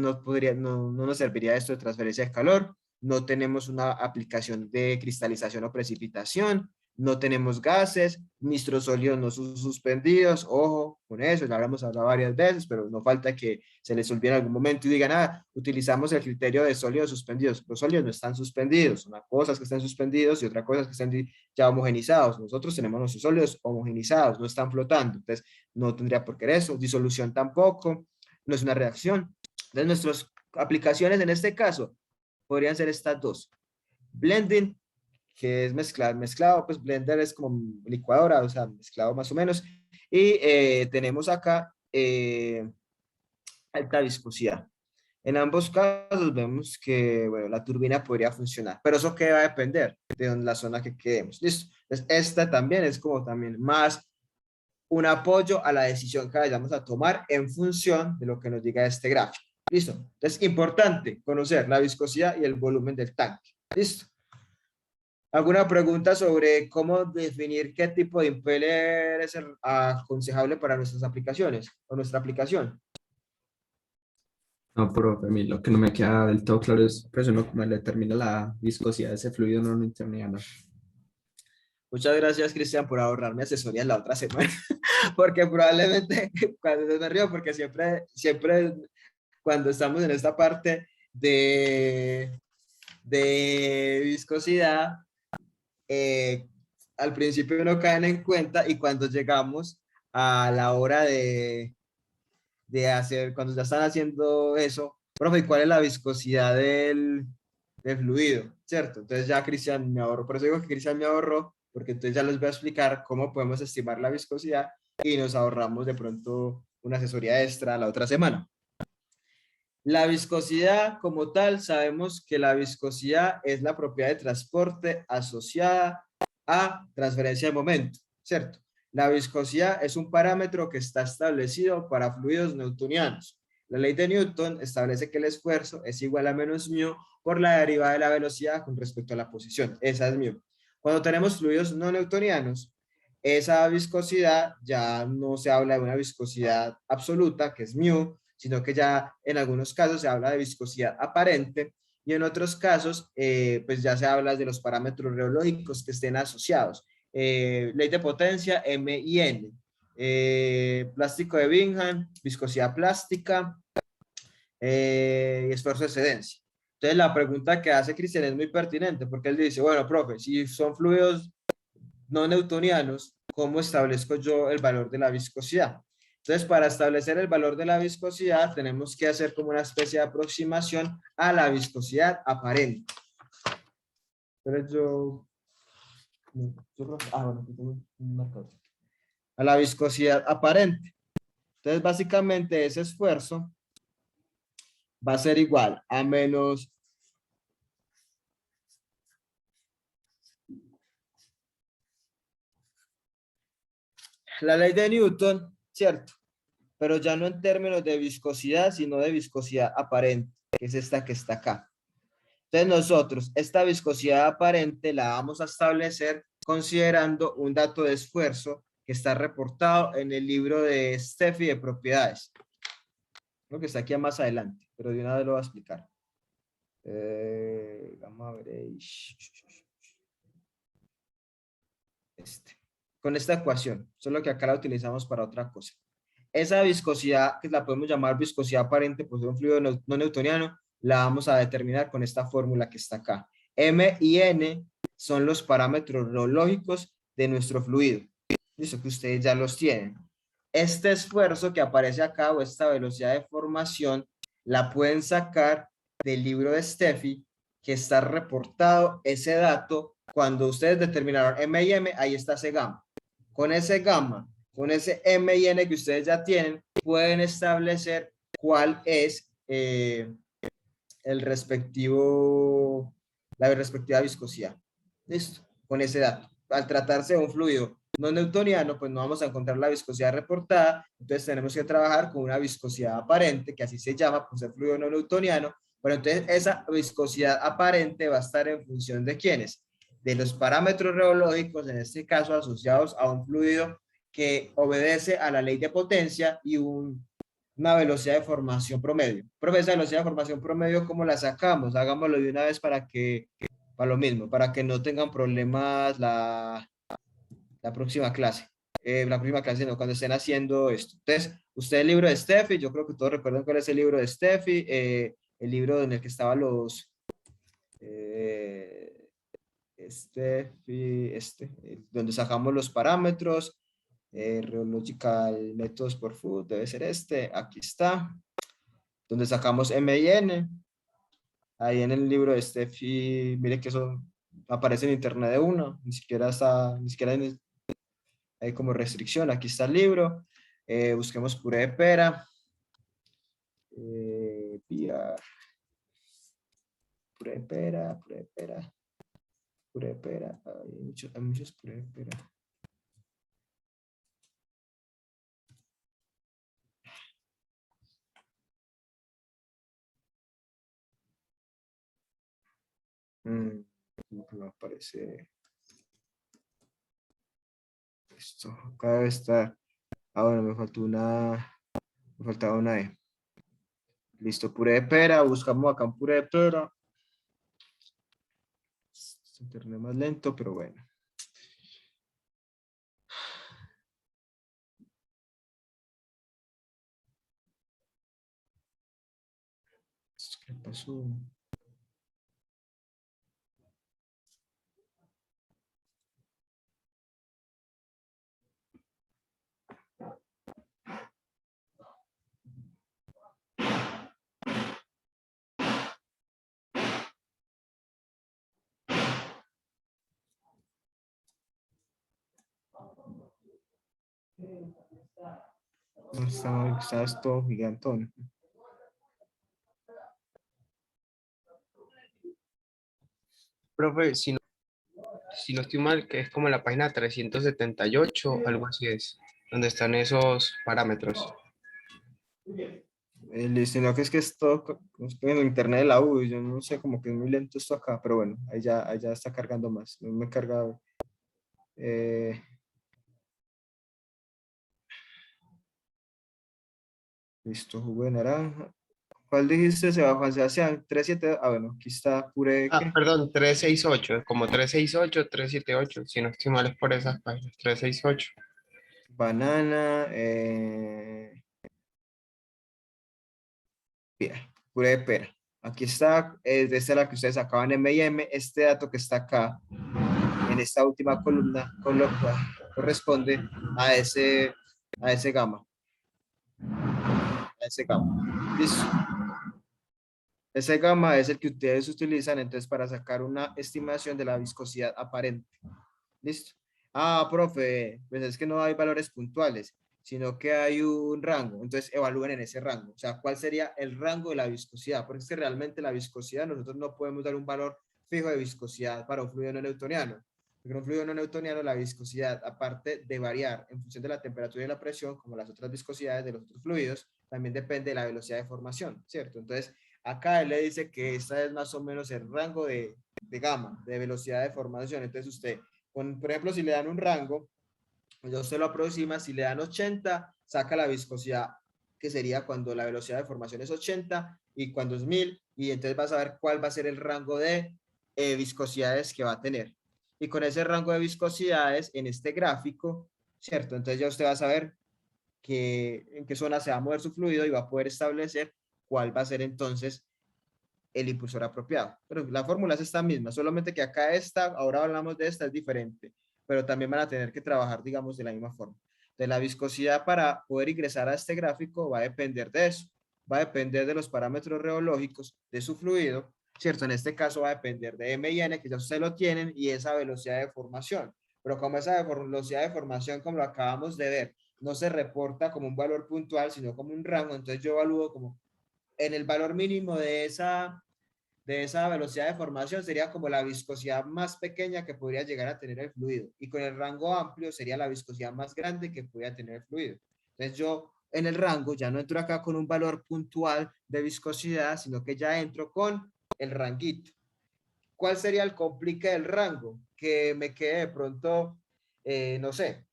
no nos serviría esto de transferencia de calor. No tenemos una aplicación de cristalización o precipitación, no tenemos gases, nuestros sólidos no son suspendidos, ojo con eso, ya hablamos hablado varias veces, pero no falta que se les olvide en algún momento y digan, utilizamos el criterio de sólidos suspendidos. Los sólidos no están suspendidos, una cosa es que estén suspendidos y otra cosa es que estén ya homogenizados. Nosotros tenemos nuestros sólidos homogenizados, no están flotando, entonces no tendría por qué eso, disolución tampoco, no es una reacción. Entonces nuestras aplicaciones en este caso podrían ser estas dos. Blending, que es mezclado, pues blender es como licuadora, o sea, mezclado más o menos. Y tenemos acá alta viscosidad. En ambos casos vemos que, bueno, la turbina podría funcionar, pero eso que va a depender de la zona que quedemos. Listo. Entonces, esta también es como también más un apoyo a la decisión que vayamos a tomar en función de lo que nos diga este gráfico. Listo. Entonces, importante conocer la viscosidad y el volumen del tanque. Listo. ¿Alguna pregunta sobre cómo definir qué tipo de impeller es el aconsejable para nuestras aplicaciones o nuestra aplicación?
No, profe, a mí lo que no me queda del todo claro es, pues uno como le determina la viscosidad de ese fluido no newtoniano.
Muchas gracias, Cristian, por ahorrarme asesoría la otra semana, porque probablemente, cuando me río, porque siempre cuando estamos en esta parte de viscosidad, al principio no caen en cuenta y cuando llegamos a la hora de hacer, cuando ya están haciendo eso, profe, ¿y cuál es la viscosidad del fluido? ¿Cierto? Entonces ya Cristian me ahorró, por eso digo que Cristian me ahorró, porque entonces ya les voy a explicar cómo podemos estimar la viscosidad y nos ahorramos de pronto una asesoría extra la otra semana. La viscosidad como tal, sabemos que la viscosidad es la propiedad de transporte asociada a transferencia de momento, ¿cierto? La viscosidad es un parámetro que está establecido para fluidos newtonianos. La ley de Newton establece que el esfuerzo es igual a menos μ por la derivada de la velocidad con respecto a la posición. Esa es μ. Cuando tenemos fluidos no newtonianos, esa viscosidad ya no se habla de una viscosidad absoluta, que es μ, sino que ya en algunos casos se habla de viscosidad aparente y en otros casos pues ya se habla de los parámetros reológicos que estén asociados. Ley de potencia, M y N. Plástico de Bingham, viscosidad plástica y esfuerzo de excedencia. Entonces la pregunta que hace Cristian es muy pertinente porque él dice, bueno, profe, si son fluidos no newtonianos, ¿cómo establezco yo el valor de la viscosidad? Entonces, para establecer el valor de la viscosidad, tenemos que hacer como una especie de aproximación a la viscosidad aparente. Entonces, a la viscosidad aparente. Entonces, básicamente, ese esfuerzo va a ser igual a menos la ley de Newton, ¿cierto? Pero ya no en términos de viscosidad, sino de viscosidad aparente, que es esta que está acá. Entonces nosotros, esta viscosidad aparente la vamos a establecer considerando un dato de esfuerzo que está reportado en el libro de Steffi de propiedades. Creo que está aquí más adelante, pero de una vez lo voy a explicar. Vamos a ver. Con esta ecuación, solo que acá la utilizamos para otra cosa. Esa viscosidad, que la podemos llamar viscosidad aparente por ser un fluido no newtoniano, la vamos a determinar con esta fórmula que está acá. M y N son los parámetros rheológicos de nuestro fluido. Listo, que ustedes ya los tienen. Este esfuerzo que aparece acá o esta velocidad de formación la pueden sacar del libro de Steffi, que está reportado ese dato cuando ustedes determinaron M y M, ahí está ese gamma. Con ese gamma, con ese M y N que ustedes ya tienen, pueden establecer cuál es la respectiva viscosidad. Listo, con ese dato. Al tratarse de un fluido no newtoniano, pues no vamos a encontrar la viscosidad reportada, entonces tenemos que trabajar con una viscosidad aparente, que así se llama, por ser fluido no newtoniano, pero entonces esa viscosidad aparente va a estar en función de quiénes, de los parámetros rheológicos, en este caso asociados a un fluido que obedece a la ley de potencia y una velocidad de formación promedio. Profe, esa velocidad de formación promedio, ¿cómo la sacamos? Hagámoslo de una vez para lo mismo, para que no tengan problemas la próxima clase. La próxima clase no, cuando estén haciendo esto. Entonces, usted el libro de Steffi, yo creo que todos recuerdan cuál es el libro de Steffi, el libro en el que estaban los... donde sacamos los parámetros, Rheological Methods for Food, debe ser aquí está, donde sacamos M y N, ahí en el libro de Steffi, mire que eso aparece en internet de uno, ni siquiera hay como restricción, aquí está el libro, busquemos puré de pera, puré de pera, hay muchos puré de pera. No aparece esto, acá debe estar. Bueno, me faltaba una E. Listo, puré de pera, buscamos acá un puré de pera. Internet más lento, pero bueno. ¿Qué pasó? Está esto gigantón.
Profe, si no estoy mal, que es como la página 378, algo así es, donde están esos parámetros.
Sino que es que esto en internet de la U, yo no sé, como que es muy lento esto acá, pero bueno, ahí ya está cargando más. No me he cargado. Listo, jugo de naranja. ¿Cuál dijiste, Sebastián? 3-7. Bueno, aquí está puré.
Ah,
¿Qué?
perdón, 368, como 368, 378, si no estoy mal es por esas páginas, 368.
Banana. Bien, puré de pera. Aquí está, esta es la que ustedes acaban en M&M. Este dato que está acá, en esta última columna, corresponde a ese gamma. A ese gamma. Listo. Ese gamma es el que ustedes utilizan entonces para sacar una estimación de la viscosidad aparente. Listo. Profe, pues es que no hay valores puntuales, sino que hay un rango. Entonces evalúen en ese rango. O sea, ¿cuál sería el rango de la viscosidad? Porque es que realmente la viscosidad, nosotros no podemos dar un valor fijo de viscosidad para un fluido no newtoniano. Porque en un fluido no newtoniano, la viscosidad, aparte de variar en función de la temperatura y la presión, como las otras viscosidades de los otros fluidos, también depende de la velocidad de formación, ¿cierto? Entonces, acá él le dice que esta es más o menos el rango de gamma, de velocidad de formación. Entonces, usted por ejemplo, si le dan un rango, Ya usted lo aproxima, si le dan 80, saca la viscosidad, que sería cuando la velocidad de formación es 80 y cuando es 1000, y entonces vas a ver cuál va a ser el rango de viscosidades que va a tener. Y con ese rango de viscosidades en este gráfico, ¿cierto? Entonces ya usted va a saber en qué zona se va a mover su fluido y va a poder establecer cuál va a ser entonces el impulsor apropiado. Pero la fórmula es esta misma, solamente que acá ahora hablamos de esta, es diferente, pero también van a tener que trabajar, digamos, de la misma forma. De la viscosidad para poder ingresar a este gráfico va a depender de eso, va a depender de los parámetros reológicos de su fluido, ¿cierto? En este caso va a depender de M y N, que ya ustedes lo tienen, y esa velocidad de formación. Pero como esa velocidad de formación, como lo acabamos de ver, no se reporta como un valor puntual, sino como un rango, entonces yo evalúo como en el valor mínimo de esa velocidad de formación sería como la viscosidad más pequeña que podría llegar a tener el fluido, y con el rango amplio sería la viscosidad más grande que podría tener el fluido. Entonces yo en el rango ya no entro acá con un valor puntual de viscosidad, sino que ya entro con el ranguito. ¿Cuál sería el complique del rango? Que me quede de pronto, no sé,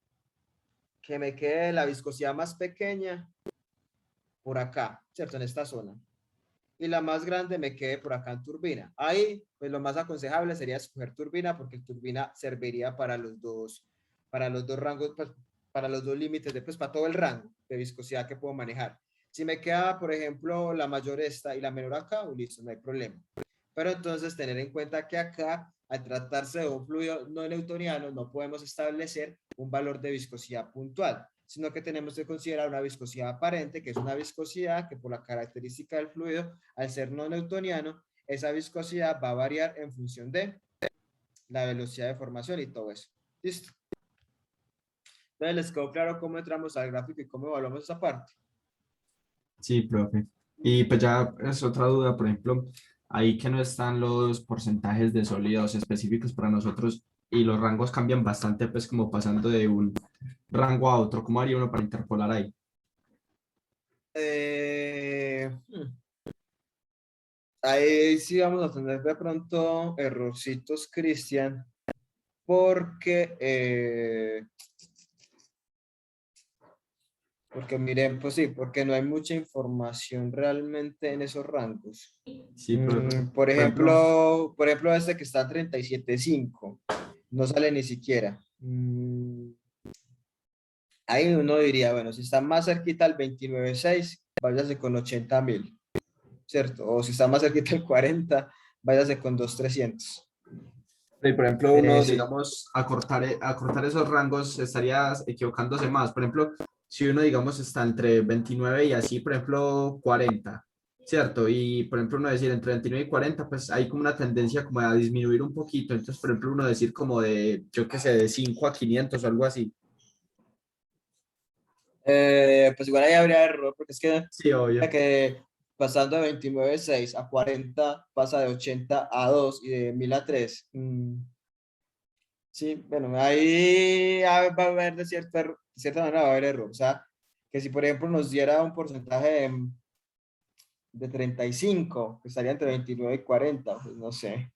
que me quede la viscosidad más pequeña por acá, ¿cierto? En esta zona. Y la más grande me quede por acá en turbina. Ahí, pues lo más aconsejable sería escoger turbina, porque el turbina serviría para los dos rangos, pues, para los dos límites, pues para todo el rango de viscosidad que puedo manejar. Si me queda, por ejemplo, la mayor esta y la menor acá, listo, no hay problema. Pero entonces tener en cuenta que acá, al tratarse de un fluido no newtoniano, no podemos establecer un valor de viscosidad puntual, sino que tenemos que considerar una viscosidad aparente, que es una viscosidad que por la característica del fluido, al ser no newtoniano, esa viscosidad va a variar en función de la velocidad de formación y todo eso. ¿Listo? Entonces, ¿les quedó claro cómo entramos al gráfico y cómo evaluamos esa parte?
Sí, profe. Y pues ya es otra duda, por ejemplo, ahí que no están los porcentajes de sólidos específicos para nosotros y los rangos cambian bastante, pues como pasando de un rango a otro. ¿Cómo haría uno para interpolar ahí?
Eh, Ahí sí vamos a tener de pronto errorcitos, Cristian, porque porque miren, pues sí, porque no hay mucha información realmente en esos rangos.
Sí, profe.
Por ejemplo, este que está a 37.5, no sale ni siquiera. Ahí uno diría, bueno, si está más cerquita al 29.6, váyase con 80.000, ¿cierto? O si está más cerquita al 40, váyase con 2.300.
Y por ejemplo, uno,
Sí.
digamos, acortar esos rangos estarías equivocándose más. Por ejemplo, si uno, digamos, está entre 29 y así, por ejemplo, 40, ¿cierto? Y, por ejemplo, uno decir entre 29 y 40, pues hay como una tendencia como a disminuir un poquito. Entonces, por ejemplo, uno decir como de, yo qué sé, de 5 a 500 o algo así.
Pues igual ahí habría error, porque es que,
Sí, obvio.
que pasando de 29.6 a 40 pasa de 80 a 2 y de 1000 a 3. Sí, bueno, ahí va a haber de cierta manera va a haber error. O sea, que si por ejemplo nos diera un porcentaje de 35, que estaría entre 29 y 40, pues no sé.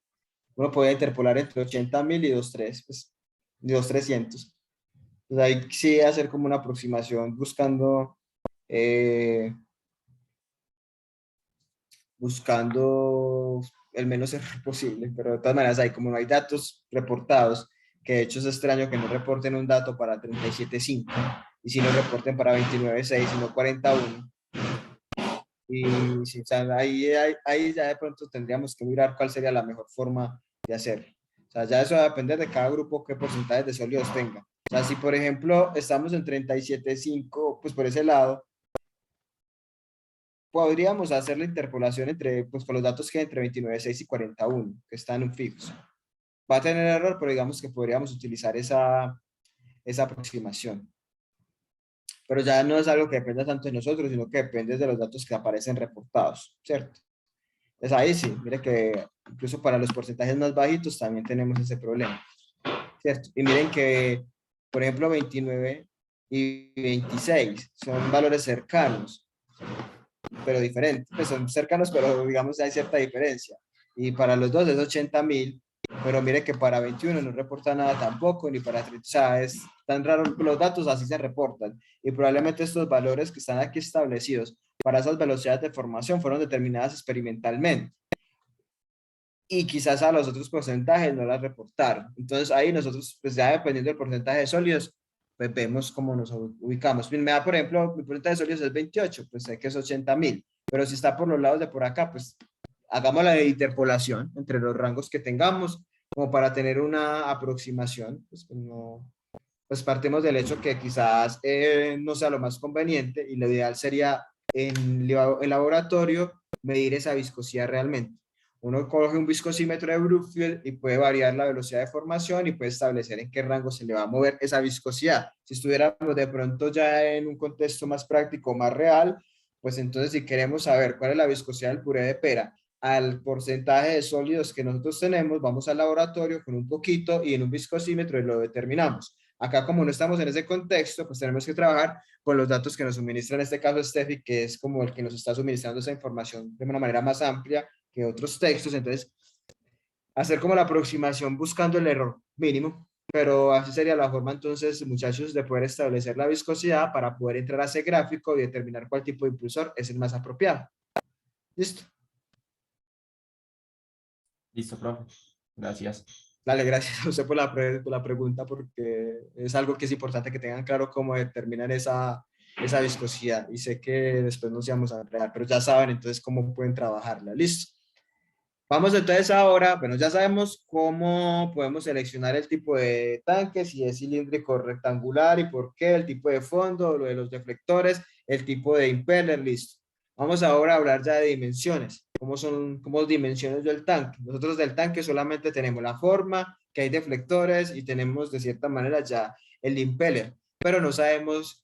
Uno podría interpolar entre 80.000 y 2.3, pues, y 2.300. Pues ahí sí hacer como una aproximación buscando el menos error posible, pero de todas maneras hay como no hay datos reportados, que de hecho es extraño que no reporten un dato para 37.5 y si no reporten para 29.6, sino 41. Y sí, o sea, ahí ya de pronto tendríamos que mirar cuál sería la mejor forma de hacerlo. O sea, ya eso va a depender de cada grupo qué porcentajes de sólidos tenga. O sea, si por ejemplo estamos en 37.5, pues por ese lado, podríamos hacer la interpolación entre, pues con los datos que hay entre 29.6 y 41, que están fijos. Va a tener error, pero digamos que podríamos utilizar esa aproximación. Pero ya no es algo que dependa tanto de nosotros, sino que depende de los datos que aparecen reportados, ¿cierto? Entonces ahí sí, mire que incluso para los porcentajes más bajitos también tenemos ese problema, ¿cierto? Y miren que, por ejemplo, 29 y 26 son valores cercanos, pero diferentes. Pues son cercanos, pero digamos hay cierta diferencia. Y para los dos es 80.000 pero mire que para 21 no reporta nada tampoco, ni para 30, o sea, es tan raro, los datos así se reportan, y probablemente estos valores que están aquí establecidos para esas velocidades de formación fueron determinadas experimentalmente, y quizás a los otros porcentajes no las reportaron. Entonces ahí nosotros, pues ya dependiendo del porcentaje de sólidos, pues vemos cómo nos ubicamos. Me da, por ejemplo, mi porcentaje de sólidos es 28, pues sé que es 80.000, pero si está por los lados de por acá, pues hagamos la interpolación entre los rangos que tengamos, como para tener una aproximación, pues, no, pues partimos del hecho que quizás no sea lo más conveniente y lo ideal sería en el laboratorio medir esa viscosidad realmente. Uno coge un viscosímetro de Brookfield y puede variar la velocidad de formación y puede establecer en qué rango se le va a mover esa viscosidad. Si estuviéramos de pronto ya en un contexto más práctico, más real, pues entonces si queremos saber cuál es la viscosidad del puré de pera al porcentaje de sólidos que nosotros tenemos, vamos al laboratorio con un poquito y en un viscosímetro y lo determinamos. Acá, como no estamos en ese contexto, pues tenemos que trabajar con los datos que nos suministra en este caso Steffi, que es como el que nos está suministrando esa información de una manera más amplia que otros textos. Entonces, hacer como la aproximación buscando el error mínimo, pero así sería la forma entonces, muchachos, de poder establecer la viscosidad para poder entrar a ese gráfico y determinar cuál tipo de impulsor es el más apropiado. ¿Listo?
Listo, profe. Gracias.
Dale, gracias a usted por por la pregunta, porque es algo que es importante que tengan claro cómo determinan esa viscosidad. Y sé que después nos íbamos a enredar, pero ya saben entonces cómo pueden trabajarla. Listo. Vamos entonces ahora, bueno, ya sabemos cómo podemos seleccionar el tipo de tanque, si es cilíndrico o rectangular y por qué, el tipo de fondo, lo de los deflectores, el tipo de impeller, listo. Vamos ahora a hablar ya de dimensiones. ¿Cómo dimensiones del tanque? Nosotros del tanque solamente tenemos la forma, que hay deflectores y tenemos de cierta manera ya el impeller, pero no sabemos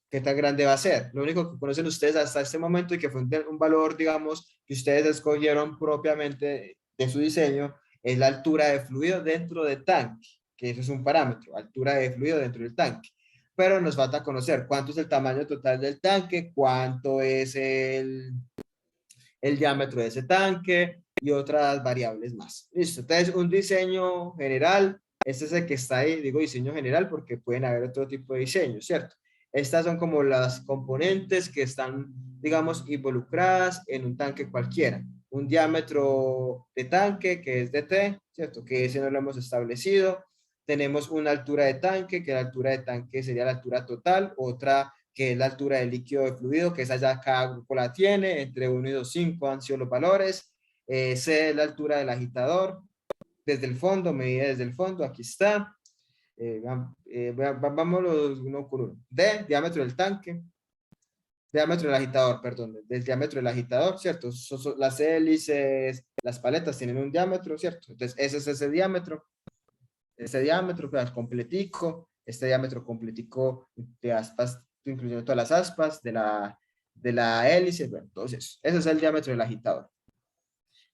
qué tan grande va a ser. Lo único que conocen ustedes hasta este momento y que fue un valor, digamos, que ustedes escogieron propiamente de su diseño, es la altura de fluido dentro del tanque, que eso es un parámetro, altura de fluido dentro del tanque. Pero nos falta conocer cuánto es el tamaño total del tanque, cuánto es el diámetro de ese tanque y otras variables más. Listo. Entonces, un diseño general, este es el que está ahí, digo diseño general porque pueden haber otro tipo de diseño, ¿cierto? Estas son como las componentes que están, digamos, involucradas en un tanque cualquiera. Un diámetro de tanque que es de T, ¿cierto? Que ese no lo hemos establecido. Tenemos una altura de tanque, que la altura de tanque sería la altura total. Otra que es la altura del líquido de fluido, que esa ya cada grupo la tiene, entre 1 y 2,5 han sido los valores. C es la altura del agitador, desde el fondo, medida desde el fondo, aquí está. Vámonos uno por uno. D, diámetro del tanque, diámetro del agitador, perdón, del diámetro del agitador, ¿cierto? Las hélices, las paletas tienen un diámetro, ¿cierto? Entonces, ese es ese diámetro, pues, completico, este diámetro completico de aspas, incluyendo todas las aspas de la hélice, bueno, entonces, ese es el diámetro del agitador.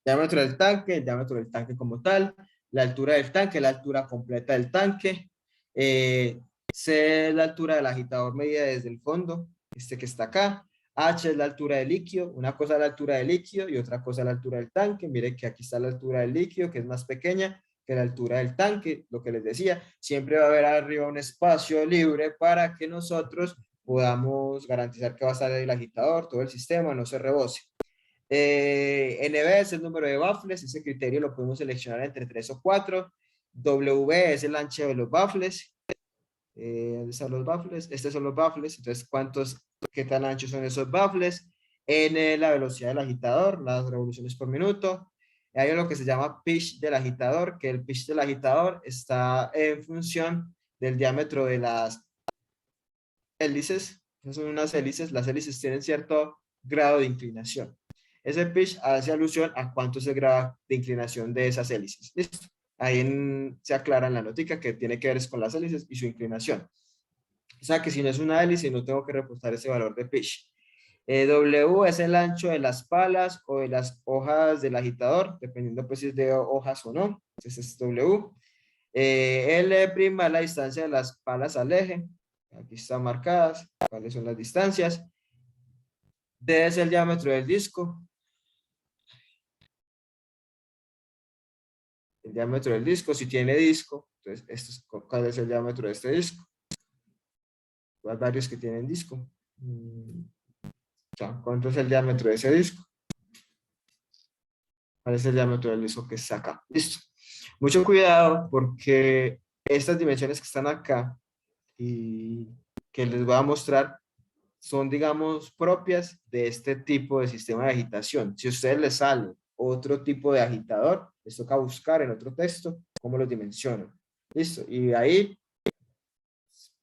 Diámetro del tanque, el diámetro del tanque como tal, la altura del tanque, la altura completa del tanque, C es la altura del agitador medida desde el fondo, este que está acá, H es la altura del líquido, una cosa es la altura del líquido y otra cosa es la altura del tanque, mire que aquí está la altura del líquido que es más pequeña que la altura del tanque, lo que les decía, siempre va a haber arriba un espacio libre para que nosotros podamos garantizar que va a estar el agitador, todo el sistema, no se rebose. NB es el número de baffles, ese criterio lo podemos seleccionar entre 3 o 4. W es el ancho de los baffles. ¿Dónde están los baffles? Estos son los baffles, entonces qué tan anchos son esos baffles. N la velocidad del agitador, las revoluciones por minuto. Hay lo que se llama pitch del agitador, que el pitch del agitador está en función del diámetro de las hélices. Esas son unas hélices, las hélices tienen cierto grado de inclinación. Ese pitch hace alusión a cuánto es el grado de inclinación de esas hélices. ¿Listo? Ahí se aclara en la notica que tiene que ver con las hélices y su inclinación. O sea que si no es una hélice, no tengo que reportar ese valor de pitch. W es el ancho de las palas o de las hojas del agitador, dependiendo pues si es de hojas o no. Entonces es W. L' es la distancia de las palas al eje. Aquí están marcadas cuáles son las distancias. D es el diámetro del disco. el diámetro del disco. Si tiene disco, entonces ¿cuál es el diámetro de este disco? Hay varios que tienen disco. O sea, ¿cuánto es el diámetro de ese disco? ¿Cuál es el diámetro del disco que está acá? Listo. Mucho cuidado porque estas dimensiones que están acá y que les voy a mostrar son, digamos, propias de este tipo de sistema de agitación. Si a ustedes les sale otro tipo de agitador, les toca buscar en otro texto cómo los dimensionan. Listo. Y ahí,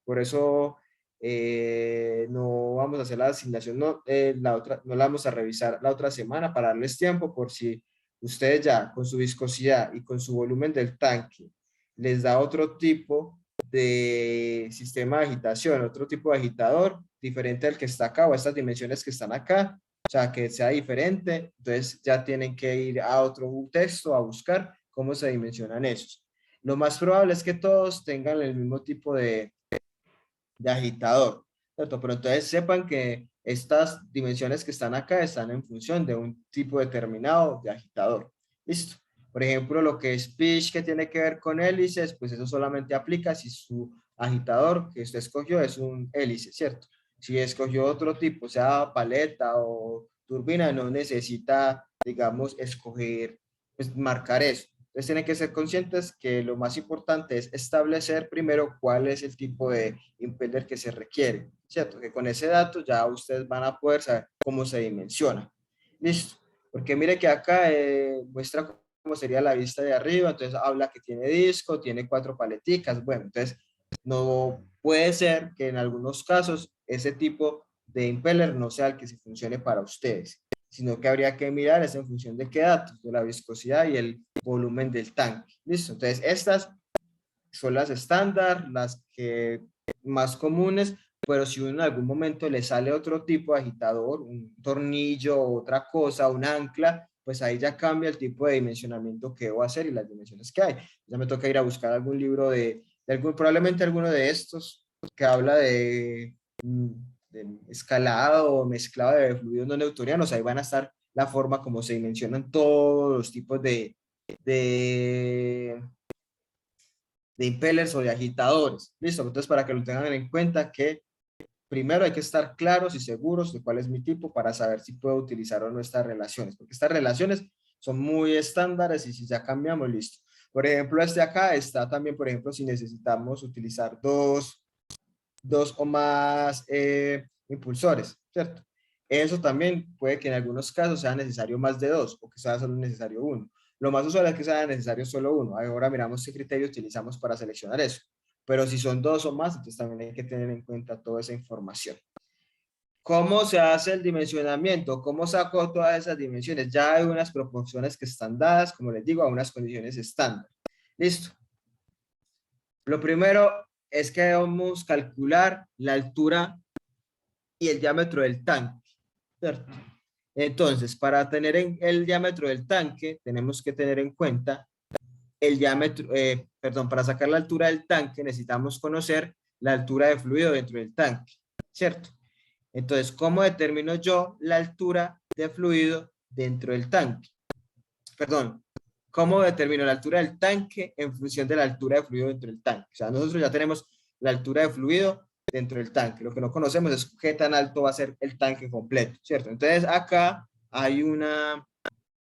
por eso no vamos a hacer la asignación, no, no la vamos a revisar la otra semana para darles tiempo por si ustedes ya con su viscosidad y con su volumen del tanque les da otro tipo de sistema de agitación, otro tipo de agitador diferente al que está acá o estas dimensiones que están acá, o sea, que sea diferente, entonces ya tienen que ir a otro texto a buscar cómo se dimensionan esos. Lo más probable es que todos tengan el mismo tipo de agitador, ¿cierto? Pero entonces sepan que estas dimensiones que están acá están en función de un tipo determinado de agitador. Listo. Por ejemplo, lo que es pitch que tiene que ver con hélices, pues eso solamente aplica si su agitador que usted escogió es un hélice, ¿cierto? Si escogió otro tipo, sea paleta o turbina, no necesita, digamos, escoger, pues marcar eso. Entonces tienen que ser conscientes que lo más importante es establecer primero cuál es el tipo de impeller que se requiere, ¿cierto? Que con ese dato ya ustedes van a poder saber cómo se dimensiona. Listo. Porque mire que acá muestra cómo sería la vista de arriba, entonces habla que tiene disco, tiene 4 paleticas, bueno, entonces no puede ser que en algunos casos ese tipo de impeller no sea el que se funcione para ustedes, sino que habría que mirar es en función de qué datos, de la viscosidad y el volumen del tanque. Listo, entonces estas son las estándar, las que más comunes, pero si uno en algún momento le sale otro tipo de agitador, un tornillo, otra cosa, un ancla, pues ahí ya cambia el tipo de dimensionamiento que debo hacer y las dimensiones que hay. Ya me toca ir a buscar algún libro probablemente alguno de estos que habla de escalado o mezclado de fluidos no newtonianos, ahí van a estar la forma como se dimensionan todos los tipos de impellers o de agitadores. Listo, entonces para que lo tengan en cuenta que primero hay que estar claros y seguros de cuál es mi tipo para saber si puedo utilizar o no estas relaciones, porque estas relaciones son muy estándares y si ya cambiamos, listo. Por ejemplo, este acá está también, por ejemplo, si necesitamos utilizar dos o más impulsores, ¿cierto? Eso también puede que en algunos casos sea necesario más de 2 o que sea solo necesario uno. Lo más usual es que sea necesario solo uno. Ahora miramos qué criterio utilizamos para seleccionar eso. Pero si son 2 o más, entonces también hay que tener en cuenta toda esa información. ¿Cómo se hace el dimensionamiento? ¿Cómo saco todas esas dimensiones? Ya hay unas proporciones que están dadas, como les digo, a unas condiciones estándar. Listo. Lo primero es que debemos calcular la altura y el diámetro del tanque, ¿cierto? Entonces, para tener el diámetro del tanque, tenemos que tener en cuenta el diámetro, para sacar la altura del tanque necesitamos conocer la altura de fluido dentro del tanque, ¿cierto? Entonces, ¿cómo determino yo la altura de fluido dentro del tanque? Perdón, ¿cómo determino la altura del tanque en función de la altura de fluido dentro del tanque? O sea, nosotros ya tenemos la altura de fluido dentro del tanque. Lo que no conocemos es qué tan alto va a ser el tanque completo, ¿cierto? Entonces, acá hay una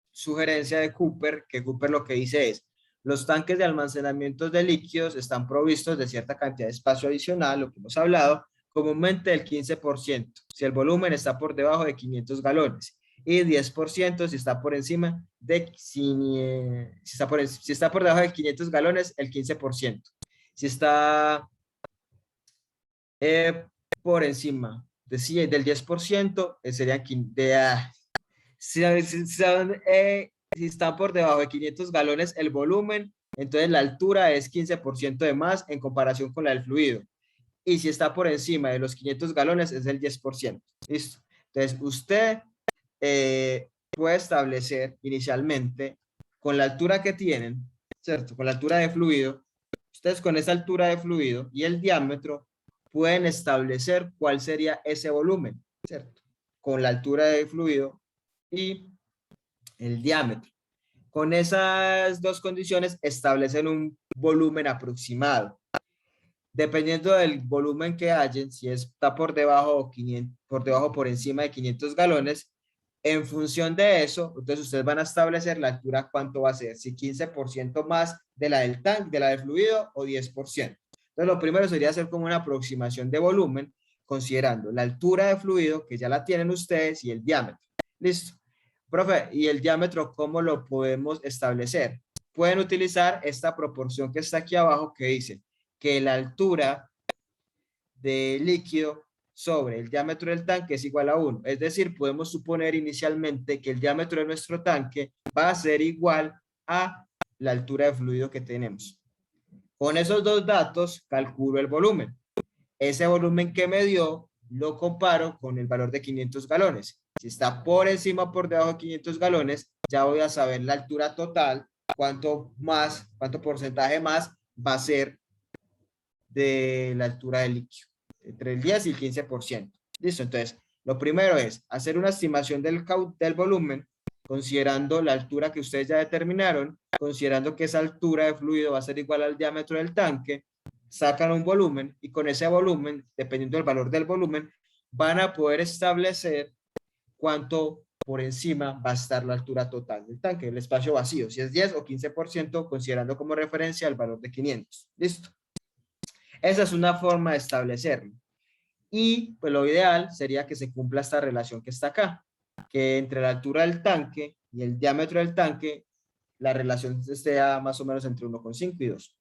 sugerencia de Cooper, que Cooper lo que dice es, los tanques de almacenamiento de líquidos están provistos de cierta cantidad de espacio adicional, lo que hemos hablado, comúnmente del 15%, si el volumen está por debajo de 500 galones, y 10% si está por encima de, si está por debajo de 500 galones, el 15%. Si está por encima del 10%, serían si está por debajo de 500 galones el volumen, entonces la altura es 15% de más en comparación con la del fluido. Y si está por encima de los 500 galones es el 10%. ¿Listo? Entonces usted puede establecer inicialmente con la altura que tienen, ¿cierto? Con la altura de fluido, ustedes con esa altura de fluido y el diámetro pueden establecer cuál sería ese volumen, ¿cierto? Con la altura de fluido y el diámetro. Con esas dos condiciones establecen un volumen aproximado. Dependiendo del volumen que hayan, si está por debajo o 500, por debajo o por encima de 500 galones, en función de eso, entonces ustedes van a establecer la altura, cuánto va a ser, si 15% más de la del tanque, de la del fluido o 10%. Entonces lo primero sería hacer como una aproximación de volumen, considerando la altura de fluido, que ya la tienen ustedes, y el diámetro. Listo. Profe, ¿y el diámetro cómo lo podemos establecer? Pueden utilizar esta proporción que está aquí abajo que dice que la altura del líquido sobre el diámetro del tanque es igual a 1. Es decir, podemos suponer inicialmente que el diámetro de nuestro tanque va a ser igual a la altura de fluido que tenemos. Con esos dos datos calculo el volumen. Ese volumen que me dio lo comparo con el valor de 500 galones. Si está por encima o por debajo de 500 galones, ya voy a saber la altura total, cuánto porcentaje más va a ser de la altura del líquido, entre el 10 y el 15%. Listo, entonces, lo primero es hacer una estimación del volumen, considerando la altura que ustedes ya determinaron, considerando que esa altura de fluido va a ser igual al diámetro del tanque, sacan un volumen y con ese volumen, dependiendo del valor del volumen, van a poder establecer cuánto por encima va a estar la altura total del tanque, el espacio vacío, si es 10 o 15%, considerando como referencia el valor de 500. Listo. Esa es una forma de establecerlo. Y pues lo ideal sería que se cumpla esta relación que está acá, que entre la altura del tanque y el diámetro del tanque, la relación esté más o menos entre 1,5 y 2.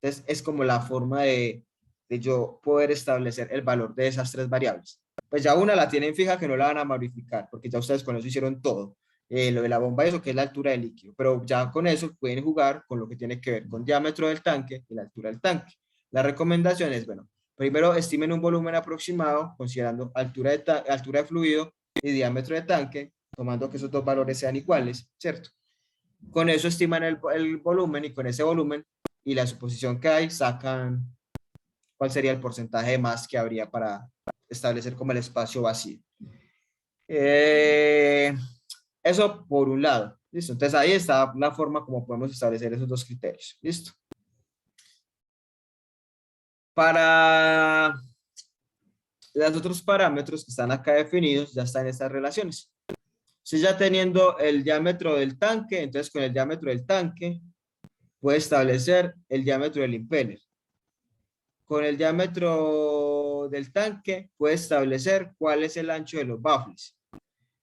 Entonces es como la forma de yo poder establecer el valor de esas tres variables. Pues ya una la tienen fija que no la van a modificar, porque ya ustedes con eso hicieron todo. Lo de la bomba y eso que es la altura del líquido, pero ya con eso pueden jugar con lo que tiene que ver con diámetro del tanque y la altura del tanque. La recomendación es, bueno, primero estimen un volumen aproximado considerando altura de fluido y diámetro de tanque, tomando que esos dos valores sean iguales, ¿cierto? Con eso estiman el volumen y con ese volumen y la suposición que hay sacan cuál sería el porcentaje más que habría para establecer como el espacio vacío. Eso por un lado. ¿Listo? Entonces ahí está la forma como podemos establecer esos dos criterios. ¿Listo? Para los otros parámetros que están acá definidos, ya están estas relaciones. Si ya teniendo el diámetro del tanque, entonces con el diámetro del tanque puede establecer el diámetro del impeller. Con el diámetro del tanque puede establecer cuál es el ancho de los baffles.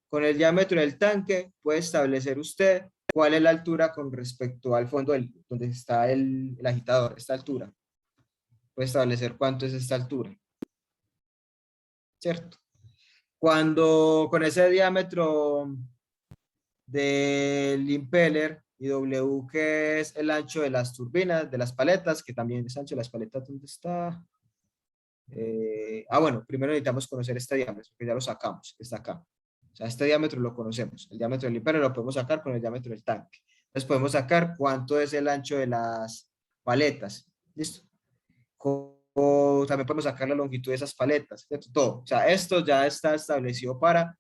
Con el diámetro del tanque puede establecer usted cuál es la altura con respecto al fondo donde está el agitador, esta altura. Puede establecer cuánto es esta altura. ¿Cierto? Cuando con ese diámetro del impeller y W, que es el ancho de las turbinas, de las paletas, que también es ancho de las paletas, ¿dónde está? Bueno, primero necesitamos conocer este diámetro, que ya lo sacamos, que está acá. O sea, este diámetro lo conocemos, el diámetro del impeller lo podemos sacar con el diámetro del tanque. Entonces podemos sacar cuánto es el ancho de las paletas. ¿Listo? También podemos sacar la longitud de esas paletas, ¿cierto? Todo. O sea, esto ya está establecido para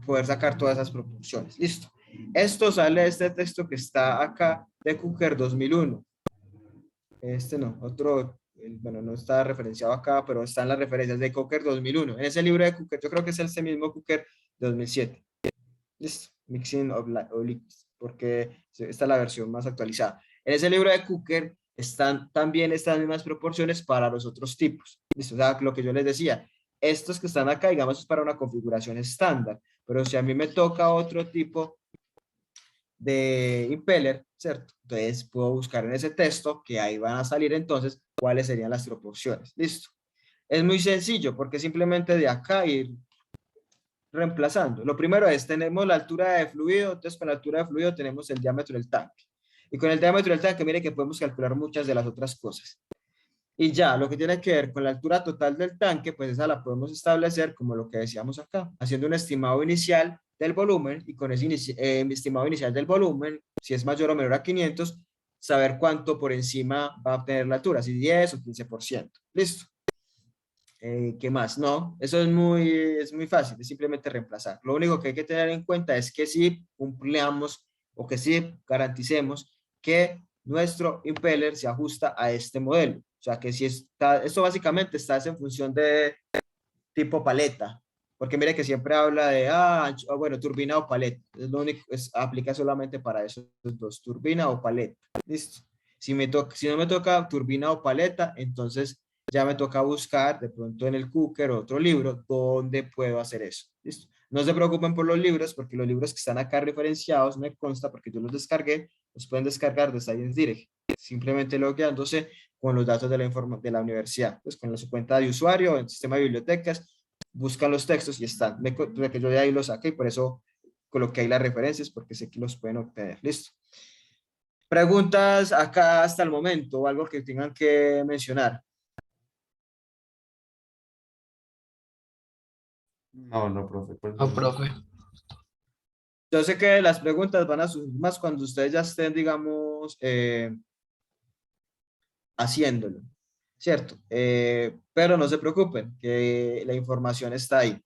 poder sacar todas esas proporciones. Listo. Esto sale de este texto que está acá de Cooker 2001. Este no, otro, bueno, no está referenciado acá, pero está en las referencias de Cooker 2001. En ese libro de Cooker, yo creo que es ese mismo Cooker 2007. Listo. Mixing of liquids, porque esta es la versión más actualizada. En ese libro de Cooker están también estas mismas proporciones para los otros tipos. ¿Listo? O sea, lo que yo les decía, estos que están acá, digamos, es para una configuración estándar, pero si a mí me toca otro tipo de impeller, ¿cierto? Entonces puedo buscar en ese texto que ahí van a salir entonces cuáles serían las proporciones. ¿Listo? Es muy sencillo porque simplemente de acá ir reemplazando. Lo primero es, tenemos la altura de fluido, entonces con la altura de fluido tenemos el diámetro del tanque. Y con el diámetro del tanque, mire que podemos calcular muchas de las otras cosas. Y ya, lo que tiene que ver con la altura total del tanque, pues esa la podemos establecer como lo que decíamos acá, haciendo un estimado inicial del volumen y con ese estimado inicial del volumen, si es mayor o menor a 500, saber cuánto por encima va a obtener la altura, si 10 o 15%. Listo. ¿Qué más? No, eso es muy fácil, es simplemente reemplazar. Lo único que hay que tener en cuenta es que si cumplamos o que si garanticemos que nuestro impeller se ajusta a este modelo. O sea, que si está, esto básicamente está en función de tipo paleta, porque mire que siempre habla de, bueno, turbina o paleta. Es lo único, aplica solamente para esos dos, turbina o paleta. Listo. Si no me toca turbina o paleta, entonces ya me toca buscar de pronto en el Cooker o otro libro donde puedo hacer eso. ¿Listo? No se preocupen por los libros, porque los libros que están acá referenciados, me consta porque yo los descargué, los pueden descargar de Science Direct, simplemente logueándose con los datos de la universidad, pues con su cuenta de usuario, en el sistema de bibliotecas, buscan los textos y están. Que yo de ahí los saqué y por eso coloqué ahí las referencias, porque sé que los pueden obtener. Listo. Preguntas acá hasta el momento o algo que tengan que mencionar.
No, no, profe. Pues
No,
no.
profe.
Yo sé que las preguntas van a surgir más cuando ustedes ya estén, digamos, haciéndolo, ¿cierto? Pero no se preocupen, que la información está ahí.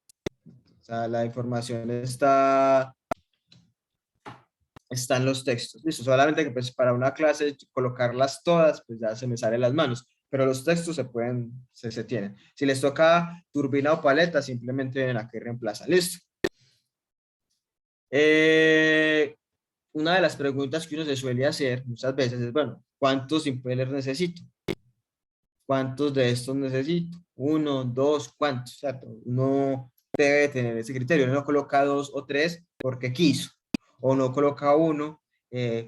O sea, la información está en los textos. Listo, solamente que pues para una clase colocarlas todas, pues ya se me salen las manos, pero los textos se tienen. Si les toca turbina o paleta, simplemente vienen aquí y reemplazan. Listo. Una de las preguntas que uno se suele hacer muchas veces es, bueno, ¿cuántos impellers necesito? ¿Cuántos de estos necesito? Uno, dos, ¿cuántos? ¿Cierto? Uno debe tener ese criterio. Uno no coloca dos o tres porque quiso. O no coloca uno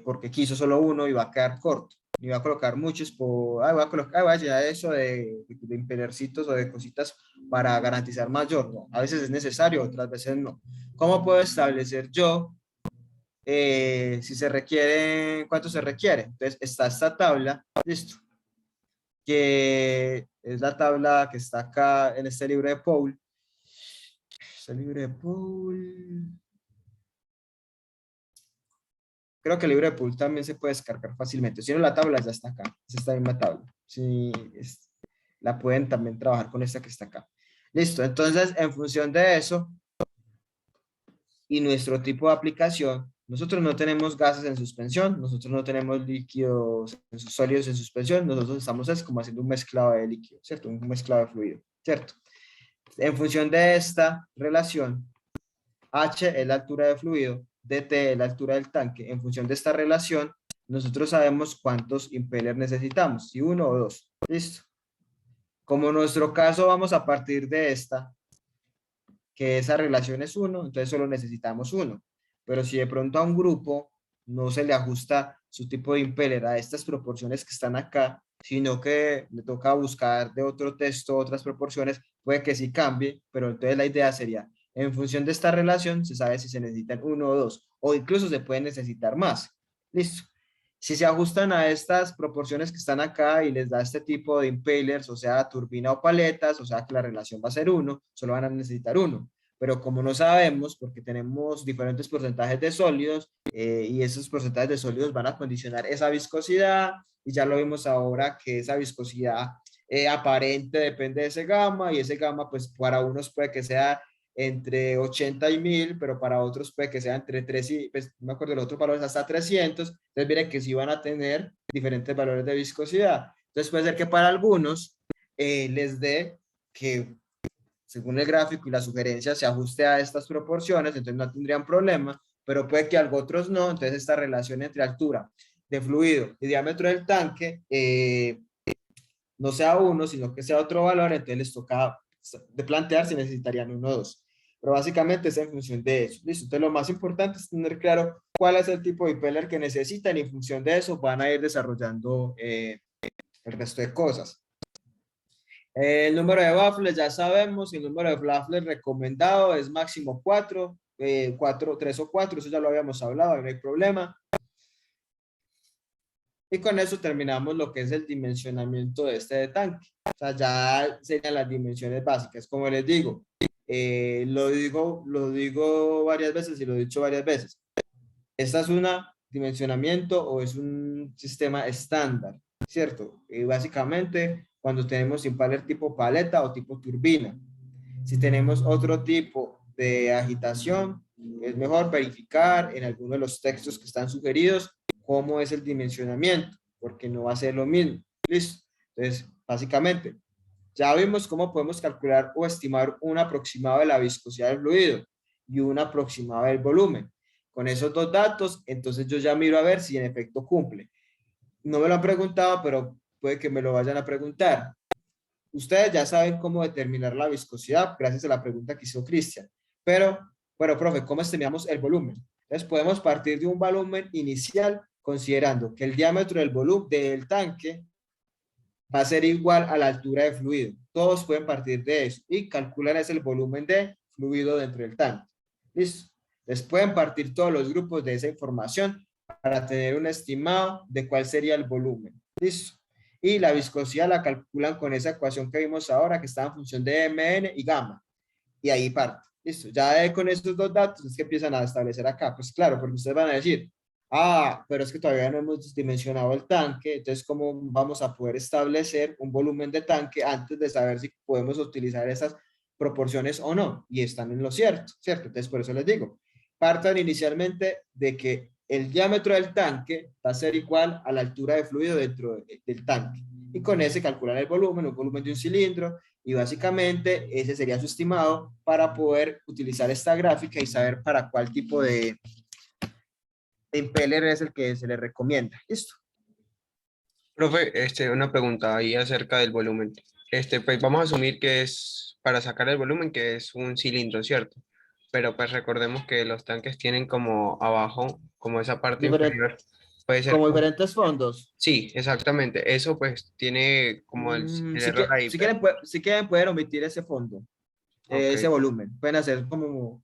porque quiso solo uno y va a quedar corto. Y va a colocar muchos voy a colocar, voy a llenar eso de impellercitos o de cositas para garantizar mayor. No, a veces es necesario, otras veces no. ¿Cómo puedo establecer yo si se requiere, cuánto se requiere? Entonces está esta tabla, listo, que es la tabla que está acá en este libro de Paul. Este libro de Paul. Creo que el libro de Paul también se puede descargar fácilmente. Si no, la tabla ya está acá. Es esta misma tabla. Sí, la pueden también trabajar con esta que está acá. Listo. Entonces, en función de eso y nuestro tipo de aplicación, nosotros no tenemos gases en suspensión, nosotros no tenemos líquidos, sólidos en suspensión, nosotros estamos como haciendo un mezclado de líquido, ¿cierto? Un mezclado de fluido, ¿cierto? En función de esta relación, H es la altura de fluido, dt es la altura del tanque. En función de esta relación, nosotros sabemos cuántos impellers necesitamos, si uno o dos. Listo. Como en nuestro caso vamos a partir de esta, que esa relación es 1, entonces solo necesitamos uno. Pero si de pronto a un grupo no se le ajusta su tipo de impeller a estas proporciones que están acá, sino que le toca buscar de otro texto otras proporciones, puede que sí cambie, pero entonces la idea sería, en función de esta relación, se sabe si se necesitan uno o dos, o incluso se pueden necesitar más. Listo. Si se ajustan a estas proporciones que están acá y les da este tipo de impellers, o sea, turbina o paletas, o sea que la relación va a ser 1, solo van a necesitar uno. Pero como no sabemos, porque tenemos diferentes porcentajes de sólidos y esos porcentajes de sólidos van a condicionar esa viscosidad, y ya lo vimos ahora que esa viscosidad aparente depende de ese gamma, y ese gamma pues para unos puede que sea entre 80 y 1000, pero para otros puede que sea entre 3 y, pues, no me acuerdo, los otros valores hasta 300, entonces miren que sí van a tener diferentes valores de viscosidad. Entonces puede ser que para algunos les dé que según el gráfico y la sugerencia se ajuste a estas proporciones, entonces no tendrían problema, pero puede que algo otros no, entonces esta relación entre altura de fluido y diámetro del tanque no sea 1, sino que sea otro valor, entonces les toca de plantear si necesitarían 1 o 2. Pero básicamente es en función de eso. Listo. Entonces lo más importante es tener claro cuál es el tipo de impeller que necesitan, y en función de eso van a ir desarrollando el resto de cosas. El número de baffles ya sabemos, el número de baffles recomendado es máximo 4, 3 o 4, eso ya lo habíamos hablado, no hay problema. Y con eso terminamos lo que es el dimensionamiento de este tanque. O sea, ya serían las dimensiones básicas. Como les digo, lo digo varias veces y lo he dicho varias veces. Esta es un dimensionamiento o es un sistema estándar, ¿cierto? Y básicamente cuando tenemos impaler tipo paleta o tipo turbina. Si tenemos otro tipo de agitación, es mejor verificar en alguno de los textos que están sugeridos cómo es el dimensionamiento, porque no va a ser lo mismo. ¿Listo? Entonces, básicamente, ya vimos cómo podemos calcular o estimar un aproximado de la viscosidad del fluido y un aproximado del volumen. Con esos dos datos, entonces yo ya miro a ver si en efecto cumple. No me lo han preguntado, pero puede que me lo vayan a preguntar. Ustedes ya saben cómo determinar la viscosidad gracias a la pregunta que hizo Cristian. Pero, bueno, profe, ¿cómo estimamos el volumen? Entonces podemos partir de un volumen inicial considerando que el diámetro del volumen del tanque va a ser igual a la altura de fluido. Todos pueden partir de eso y calcular es el volumen de fluido dentro del tanque. ¿Listo? Les pueden partir todos los grupos de esa información para tener un estimado de cuál sería el volumen. ¿Listo? Y la viscosidad la calculan con esa ecuación que vimos ahora, que está en función de Mn y gamma. Y ahí parte. Listo. Ya con esos dos datos es que empiezan a establecer acá. Pues claro, porque ustedes van a decir, ah, pero es que todavía no hemos dimensionado el tanque, entonces ¿cómo vamos a poder establecer un volumen de tanque antes de saber si podemos utilizar esas proporciones o no? Y están en lo cierto, ¿cierto? Entonces por eso les digo, partan inicialmente de que el diámetro del tanque va a ser igual a la altura de fluido dentro del tanque. Y con ese calculan el volumen de un cilindro, y básicamente ese sería su estimado para poder utilizar esta gráfica y saber para cuál tipo de impeller es el que se le recomienda. ¿Listo?
Profe, una pregunta ahí acerca del volumen. Pues vamos a asumir que es, para sacar el volumen, que es un cilindro, ¿cierto? Pero pues recordemos que los tanques tienen como abajo, como esa parte
Diferente,
inferior, puede ser
como
como...
diferentes fondos.
Sí, exactamente. Eso pues tiene como el error ahí, pero...
Si quieren pueden omitir ese fondo,
Ok,
ese volumen. Pueden hacer como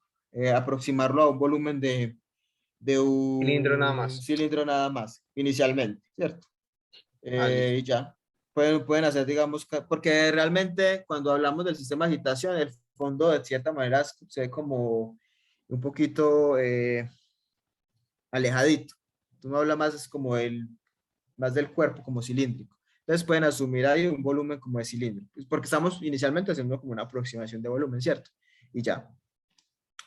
aproximarlo a un volumen de
cilindro nada
un
más.
cilindro nada más, inicialmente, ¿cierto?
Ah, listo.
Y ya. Pueden hacer, digamos, porque realmente cuando hablamos del sistema de agitación, el fondo de cierta manera se ve como un poquito alejadito. Tú no hablas más, es como más del cuerpo, como cilíndrico. Entonces pueden asumir ahí un volumen como de cilindro, pues porque estamos inicialmente haciendo como una aproximación de volumen, ¿cierto? Y ya.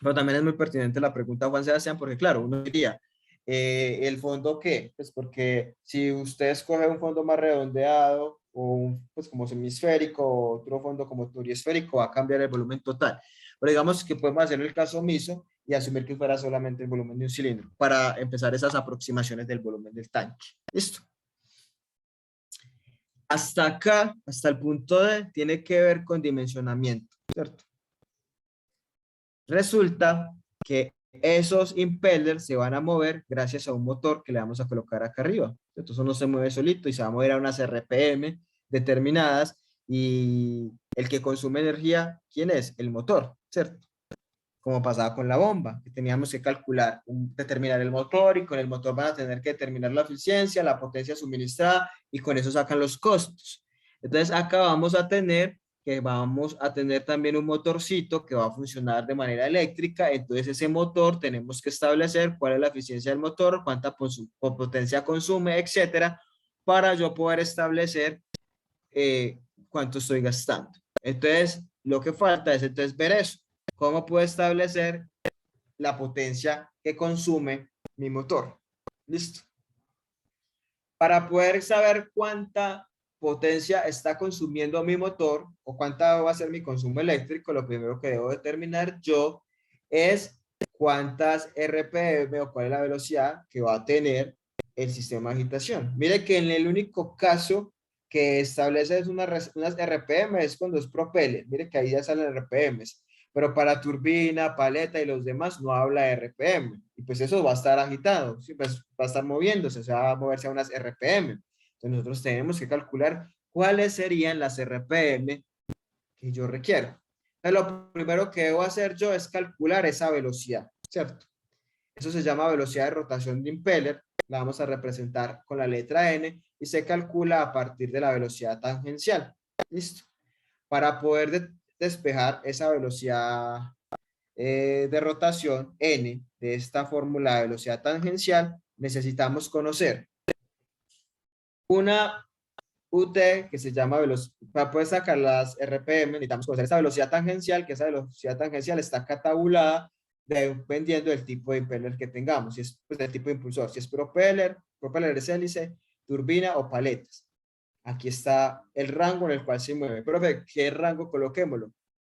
Pero también es muy pertinente la pregunta, Juan Sebastián, porque claro, uno diría, ¿el fondo qué? Pues porque si usted escoge un fondo más redondeado o un, pues como semisférico o otro fondo como turiesférico, va a cambiar el volumen total. Pero digamos que podemos hacer el caso omiso y asumir que fuera solamente el volumen de un cilindro para empezar esas aproximaciones del volumen del tanque. ¿Listo? Hasta acá, hasta el punto D, tiene que ver con dimensionamiento, ¿cierto? Resulta que esos impellers se van a mover gracias a un motor que le vamos a colocar acá arriba. Entonces no se mueve solito y se va a mover a unas RPM determinadas y el que consume energía, ¿quién es? El motor, ¿cierto? Como pasaba con la bomba, que teníamos que calcular, determinar el motor y con el motor van a tener que determinar la eficiencia, la potencia suministrada y con eso sacan los costos. Entonces acá vamos a tener también un motorcito que va a funcionar de manera eléctrica, entonces ese motor tenemos que establecer cuál es la eficiencia del motor, cuánta potencia consume, etcétera, para yo poder establecer cuánto estoy gastando. Entonces, lo que falta es entonces ver eso. ¿Cómo puedo establecer la potencia que consume mi motor? Listo. Para poder saber cuánta potencia está consumiendo mi motor o cuánta va a ser mi consumo eléctrico, lo primero que debo determinar yo es cuántas RPM o cuál es la velocidad que va a tener el sistema de agitación. Mire que en el único caso que establece es unas RPM es cuando es propeller. Mire que ahí ya salen RPMs, pero para turbina, paleta y los demás no habla de RPM. Y pues eso va a estar agitado, ¿sí? Pues va a estar moviéndose, o sea, va a moverse a unas RPM. Entonces nosotros tenemos que calcular cuáles serían las RPM que yo requiero. Entonces lo primero que debo hacer yo es calcular esa velocidad, ¿cierto? Eso se llama velocidad de rotación de impeller. La vamos a representar con la letra N y se calcula a partir de la velocidad tangencial. ¿Listo? Para poder despejar esa velocidad de rotación N de esta fórmula de velocidad tangencial, necesitamos conocer una UT, que se llama velocidad, para poder sacar las RPM, necesitamos conocer esa velocidad tangencial, que esa velocidad tangencial está acá tabulada dependiendo del tipo de impeller que tengamos, si es pues, del tipo de impulsor, si es propeller es hélice, turbina o paletas. Aquí está el rango en el cual se mueve. Profe, ¿qué rango coloquémoslo?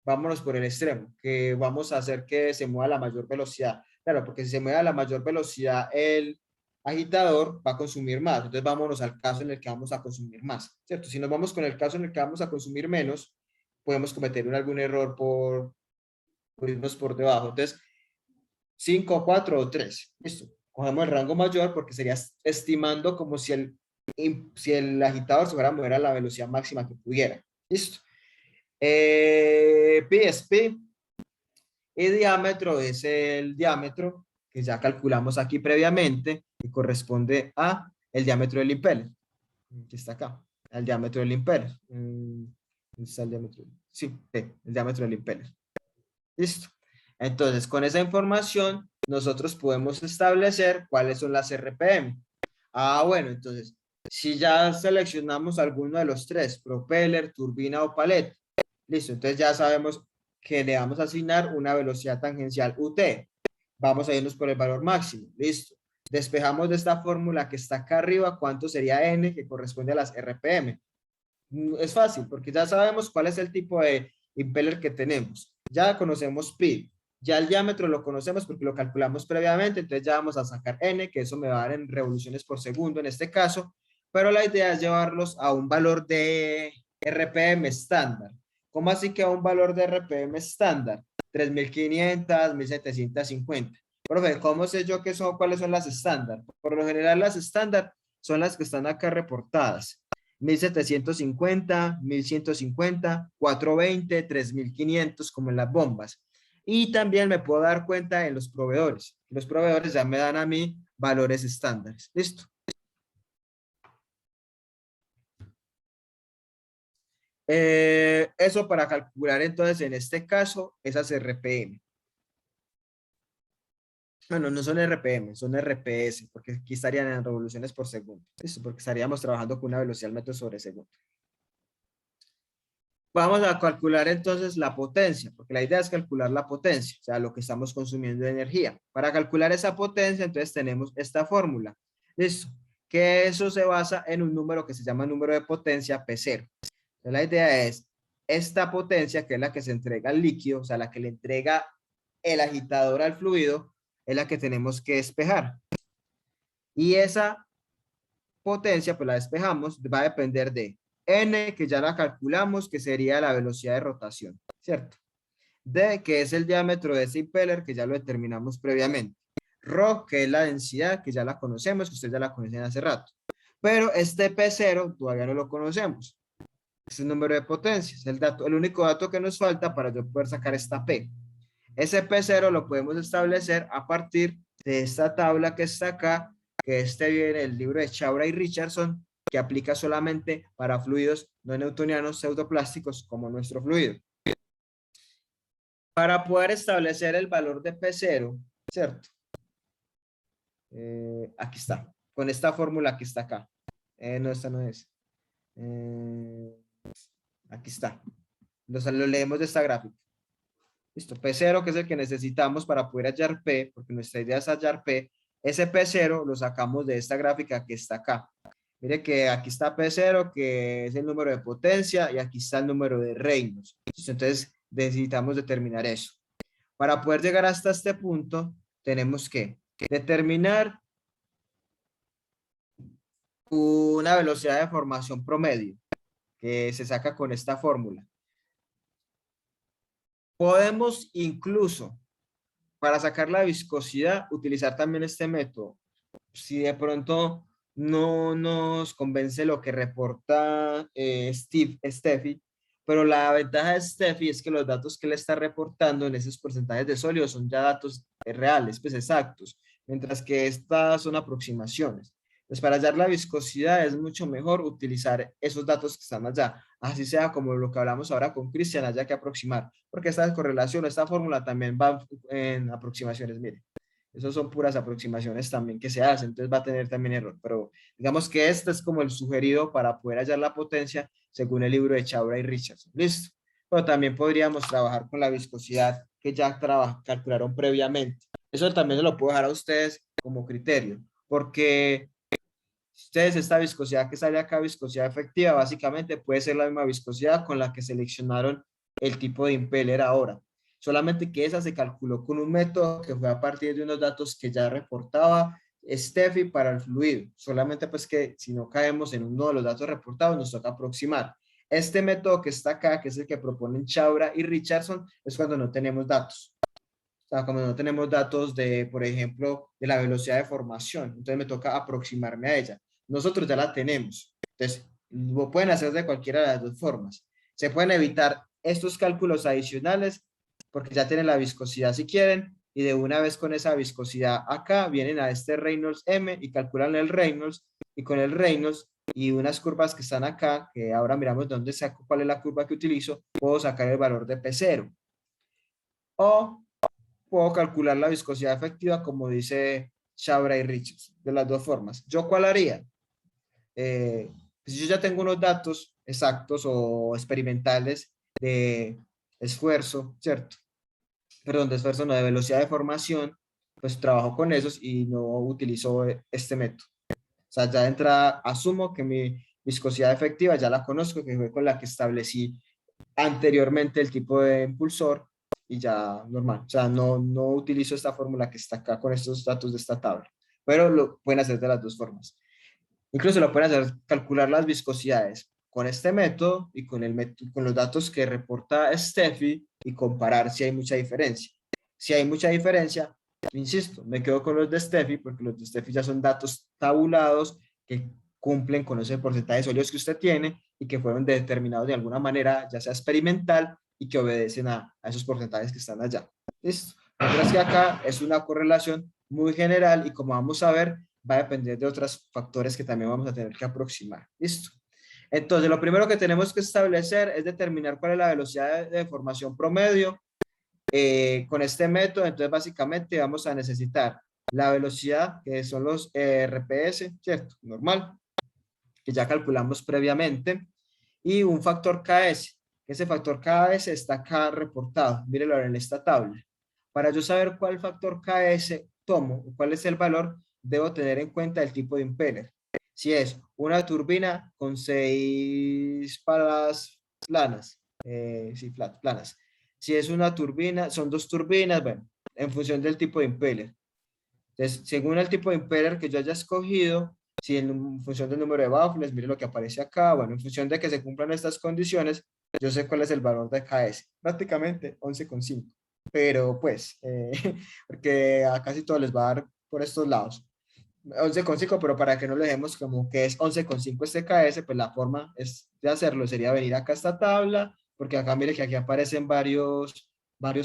Vámonos por el extremo, que vamos a hacer que se mueva a la mayor velocidad. Claro, porque si se mueve a la mayor velocidad el agitador va a consumir más. Entonces vámonos al caso en el que vamos a consumir más, ¿cierto? Si nos vamos con el caso en el que vamos a consumir menos, podemos cometer algún error por irnos por debajo. Entonces, 5, 4 o 3. Listo. Cogemos el rango mayor porque sería estimando como si el agitador se fuera a mover a la velocidad máxima que pudiera. Listo. Pi es pi. Y diámetro es el diámetro que ya calculamos aquí previamente, que corresponde a el diámetro del impeller, que está acá, el diámetro del impeller. ¿Dónde está el diámetro? Sí, el diámetro del impeller. Listo. Entonces, con esa información, nosotros podemos establecer cuáles son las RPM. Ah, bueno, entonces, si ya seleccionamos alguno de los tres, propeller, turbina o paleta, listo, entonces ya sabemos que le vamos a asignar una velocidad tangencial UT. Vamos a irnos por el valor máximo, listo. Despejamos de esta fórmula que está acá arriba cuánto sería N que corresponde a las RPM. Es fácil porque ya sabemos cuál es el tipo de impeller que tenemos. Ya conocemos pi, ya el diámetro lo conocemos porque lo calculamos previamente, entonces ya vamos a sacar N, que eso me va a dar en revoluciones por segundo en este caso, pero la idea es llevarlos a un valor de RPM estándar. ¿Cómo así que a un valor de RPM estándar? 3500, 1750. Profe, ¿cómo sé yo cuáles son las estándar? Por lo general las estándar son las que están acá reportadas. 1750, 1150, 420, 3500 como en las bombas. Y también me puedo dar cuenta en los proveedores. Los proveedores ya me dan a mí valores estándares. ¿Listo? Eso para calcular entonces en este caso esas RPM. Bueno, no son RPM, son RPS, porque aquí estarían en revoluciones por segundo. ¿Listo? Porque estaríamos trabajando con una velocidad al metro sobre segundo. Vamos a calcular entonces la potencia, porque la idea es calcular la potencia, o sea, lo que estamos consumiendo de energía. Para calcular esa potencia, entonces tenemos esta fórmula. ¿Listo? Que eso se basa en un número que se llama número de potencia P0. Entonces, la idea es esta potencia, que es la que se entrega al líquido, o sea, la que le entrega el agitador al fluido, es la que tenemos que despejar. Y esa potencia, pues la despejamos, va a depender de N, que ya la calculamos, que sería la velocidad de rotación, ¿cierto? D, que es el diámetro de ese impeller, que ya lo determinamos previamente. Rho, que es la densidad, que ya la conocemos, que ustedes ya la conocen hace rato. Pero este P0 todavía no lo conocemos. Es el número de potencia, es el único dato que nos falta para yo poder sacar esta P. Ese P0 lo podemos establecer a partir de esta tabla que está acá, que viene el libro de Chabra y Richardson, que aplica solamente para fluidos no newtonianos pseudoplásticos como nuestro fluido. Para poder establecer el valor de P0, ¿cierto? Aquí está, con esta fórmula que está acá. No, esta no es. Aquí está. Lo leemos de esta gráfica. Listo, P0, que es el que necesitamos para poder hallar P, porque nuestra idea es hallar P. Ese P0 lo sacamos de esta gráfica que está acá. Mire que aquí está P0, que es el número de potencia, y aquí está el número de reinos. Entonces, necesitamos determinar eso. Para poder llegar hasta este punto, tenemos que determinar una velocidad de formación promedio, que se saca con esta fórmula. Podemos incluso, para sacar la viscosidad, utilizar también este método. Si de pronto no nos convence lo que reporta Steffi, pero la ventaja de Steffi es que los datos que le está reportando en esos porcentajes de sólido son ya datos reales, pues exactos, mientras que estas son aproximaciones. Pues para hallar la viscosidad es mucho mejor utilizar esos datos que están allá, así sea como lo que hablamos ahora con Cristian, haya que aproximar, porque esta correlación, esta fórmula también va en aproximaciones, mire. Esas son puras aproximaciones también que se hacen, entonces va a tener también error, pero digamos que este es como el sugerido para poder hallar la potencia según el libro de Chabra y Richardson. Listo. Pero también podríamos trabajar con la viscosidad que ya calcularon previamente. Eso también se lo puedo dejar a ustedes como criterio, porque ustedes esta viscosidad que sale acá, viscosidad efectiva, básicamente puede ser la misma viscosidad con la que seleccionaron el tipo de impeller ahora. Solamente que esa se calculó con un método que fue a partir de unos datos que ya reportaba Steffi para el fluido. Solamente pues que si no caemos en uno de los datos reportados, nos toca aproximar. Este método que está acá, que es el que proponen Chabra y Richardson, es cuando no tenemos datos. O sea, cuando no tenemos datos de, por ejemplo, de la velocidad de formación. Entonces me toca aproximarme a ella. Nosotros ya la tenemos. Entonces, lo pueden hacer de cualquiera de las dos formas. Se pueden evitar estos cálculos adicionales porque ya tienen la viscosidad si quieren, y de una vez con esa viscosidad acá vienen a este Reynolds M y calculan el Reynolds, y con el Reynolds y unas curvas que están acá, que ahora miramos dónde saco, cuál es la curva que utilizo, puedo sacar el valor de P0. O puedo calcular la viscosidad efectiva como dice Chabra y Richards, de las dos formas. ¿Yo cuál haría? Pues yo ya tengo unos datos exactos o experimentales de esfuerzo, ¿cierto? Perdón, de esfuerzo, no, de velocidad de formación, pues trabajo con esos y no utilizo este método. O sea, ya de entrada asumo que mi viscosidad efectiva ya la conozco, que fue con la que establecí anteriormente el tipo de impulsor y ya normal. O sea, no utilizo esta fórmula que está acá con estos datos de esta tabla, pero lo pueden hacer de las dos formas. Incluso lo pueden hacer calcular las viscosidades con este método y con, con los datos que reporta Steffi y comparar si hay mucha diferencia. Si hay mucha diferencia, insisto, me quedo con los de Steffi porque los de Steffi ya son datos tabulados que cumplen con ese porcentaje de sólidos que usted tiene y que fueron determinados de alguna manera, ya sea experimental, y que obedecen a esos porcentajes que están allá. ¿Listo? Mientras que acá es una correlación muy general y como vamos a ver, va a depender de otros factores que también vamos a tener que aproximar. ¿Listo? Entonces, lo primero que tenemos que establecer es determinar cuál es la velocidad de formación promedio con este método. Entonces, básicamente vamos a necesitar la velocidad, que son los RPS, ¿cierto? Normal, que ya calculamos previamente, y un factor KS. Ese factor KS está acá reportado. Mírenlo en esta tabla. Para yo saber cuál factor KS tomo, cuál es el valor, debo tener en cuenta el tipo de impeller. Si es una turbina con 6 palas planas, sí, planas. Si es una turbina, son 2 turbinas, bueno, en función del tipo de impeller. Entonces, según el tipo de impeller que yo haya escogido, si en función del número de baffles, mire lo que aparece acá, bueno, en función de que se cumplan estas condiciones, yo sé cuál es el valor de KS, prácticamente 11,5, pero pues, porque a casi todos les va a dar por estos lados. 11,5, pero para que no lo dejemos como que es 11,5 este KS, pues la forma es de hacerlo sería venir acá a esta tabla, porque acá mire que aquí aparecen varios